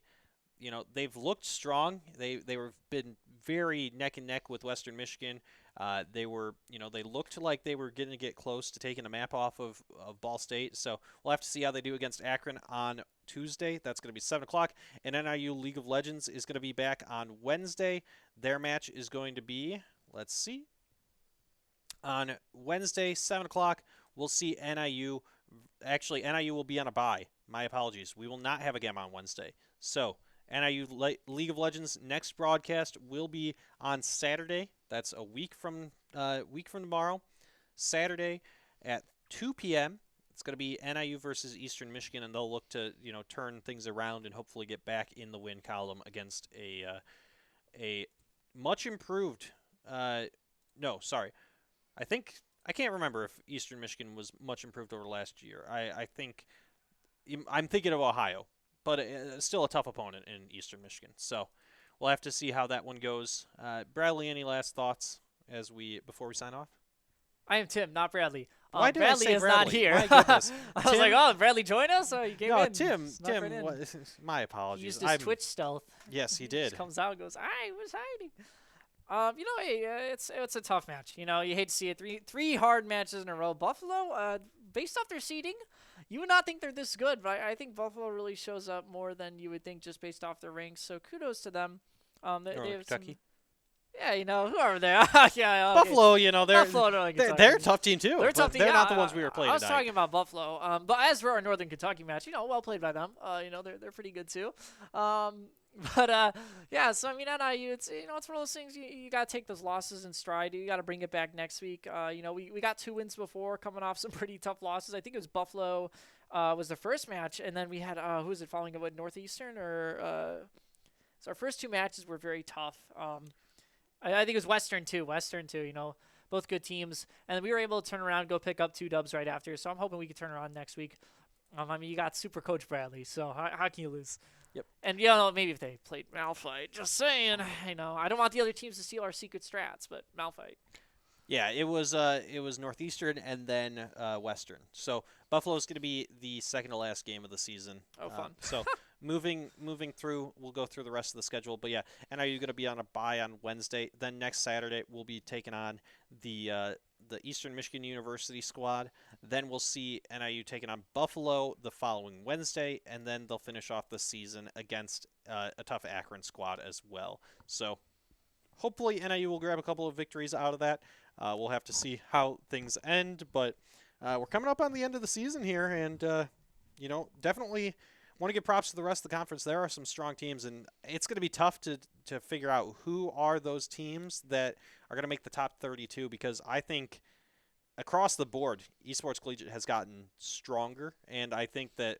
A: they've looked strong. They were been very neck and neck with Western Michigan. They were they looked like they were going to get close to taking a map off of Ball State. So we'll have to see how they do against Akron on Tuesday. That's going to be 7 o'clock. And NIU League of Legends is going to be back on Wednesday. Their match is going to be, let's see, on Wednesday 7 o'clock. We'll see NIU. Actually, NIU will be on a bye. My apologies. We will not have a game on Wednesday. So NIU League of Legends next broadcast will be on Saturday. That's a week from tomorrow. Saturday at 2 p.m. It's going to be NIU versus Eastern Michigan, and they'll look to turn things around and hopefully get back in the win column against a much improved. No, sorry. I can't remember if Eastern Michigan was much improved over last year. I think I'm thinking of Ohio, but still a tough opponent in Eastern Michigan. So we'll have to see how that one goes. Bradley, any last thoughts before we sign off?
B: I am Tim, not Bradley.
A: Why did I
B: Bradley
A: say
B: is
A: Bradley?
B: not here.
A: My goodness.
B: I was like, oh, Bradley joined us? Oh, you came
A: No,
B: in.
A: Tim.
B: Snuck right in.
A: My
B: He
A: apologies.
B: used his Twitch stealth.
A: Yes, he
B: He
A: did.
B: just comes out and goes, I was hiding. Hey, it's a tough match. You hate to see it. Three hard matches in a row. Buffalo, based off their seeding, you would not think they're this good, but I think Buffalo really shows up more than you would think just based off their ranks. So kudos to them. They have
A: Kentucky.
B: whoever they are. Yeah, okay.
A: Buffalo, they're
B: Buffalo, Northern
A: they're
B: Kentucky.
A: a tough team too.
B: They're a tough
A: but
B: team.
A: They're not the ones we were playing
B: I was
A: tonight.
B: talking about Buffalo. But as for our Northern Kentucky match, well played by them. They're pretty good too. Yeah. So I mean, NIU, it's it's one of those things you gotta take those losses in stride. You gotta bring it back next week. We got 2 wins before, coming off some pretty tough losses. I think it was Buffalo, was the first match, and then we had who was it following it with Northeastern or so our first 2 matches were very tough. I think it was Western too. Both good teams, and we were able to turn around and go pick up 2 dubs right after. So I'm hoping we can turn around next week. I mean, you got Super Coach Bradley, so how can you lose?
A: Yep.
B: And maybe if they played Malphite, just saying. I don't want the other teams to steal our secret strats, but Malphite.
A: Yeah, it was Northeastern and then Western. So Buffalo's going to be the second to last game of the season.
B: Oh, fun.
A: So moving through, we'll go through the rest of the schedule. But yeah, NIU going to be on a bye on Wednesday. Then next Saturday we'll be taking on the Eastern Michigan University squad. Then we'll see NIU taking on Buffalo the following Wednesday, and then they'll finish off the season against a tough Akron squad as well. So hopefully NIU will grab a couple of victories out of that. We'll have to see how things end, but we're coming up on the end of the season here, and definitely want to give props to the rest of the conference. There are some strong teams, and it's going to be tough to figure out who are those teams that are going to make the top 32, because I think across the board, Esports Collegiate has gotten stronger, and I think that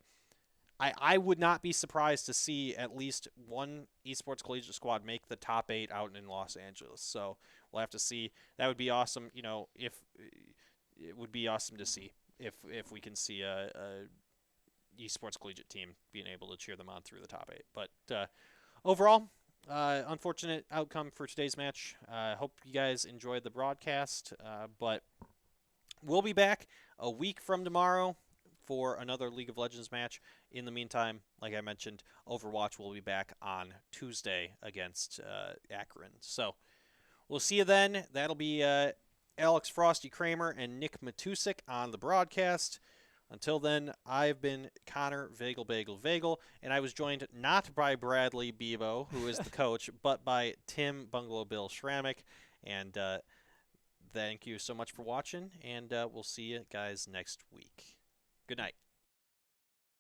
A: I would not be surprised to see at least one Esports Collegiate squad make the top 8 out in Los Angeles. So we'll have to see. That would be awesome. If it would be awesome to see if we can see a Esports Collegiate team being able to cheer them on through the top 8. But overall, unfortunate outcome for today's match. Hope you guys enjoyed the broadcast. But we'll be back a week from tomorrow for another League of Legends match. In the meantime, like I mentioned, Overwatch will be back on Tuesday against Akron. So we'll see you then. That'll be Alex Frosty Kramer and Nick Matusik on the broadcast. Until then, I've been Connor Vagel, and I was joined not by Bradley Bevo, who is the coach, but by Tim Bungalow Bill Schramek. And thank you so much for watching, and we'll see you guys next week. Good night.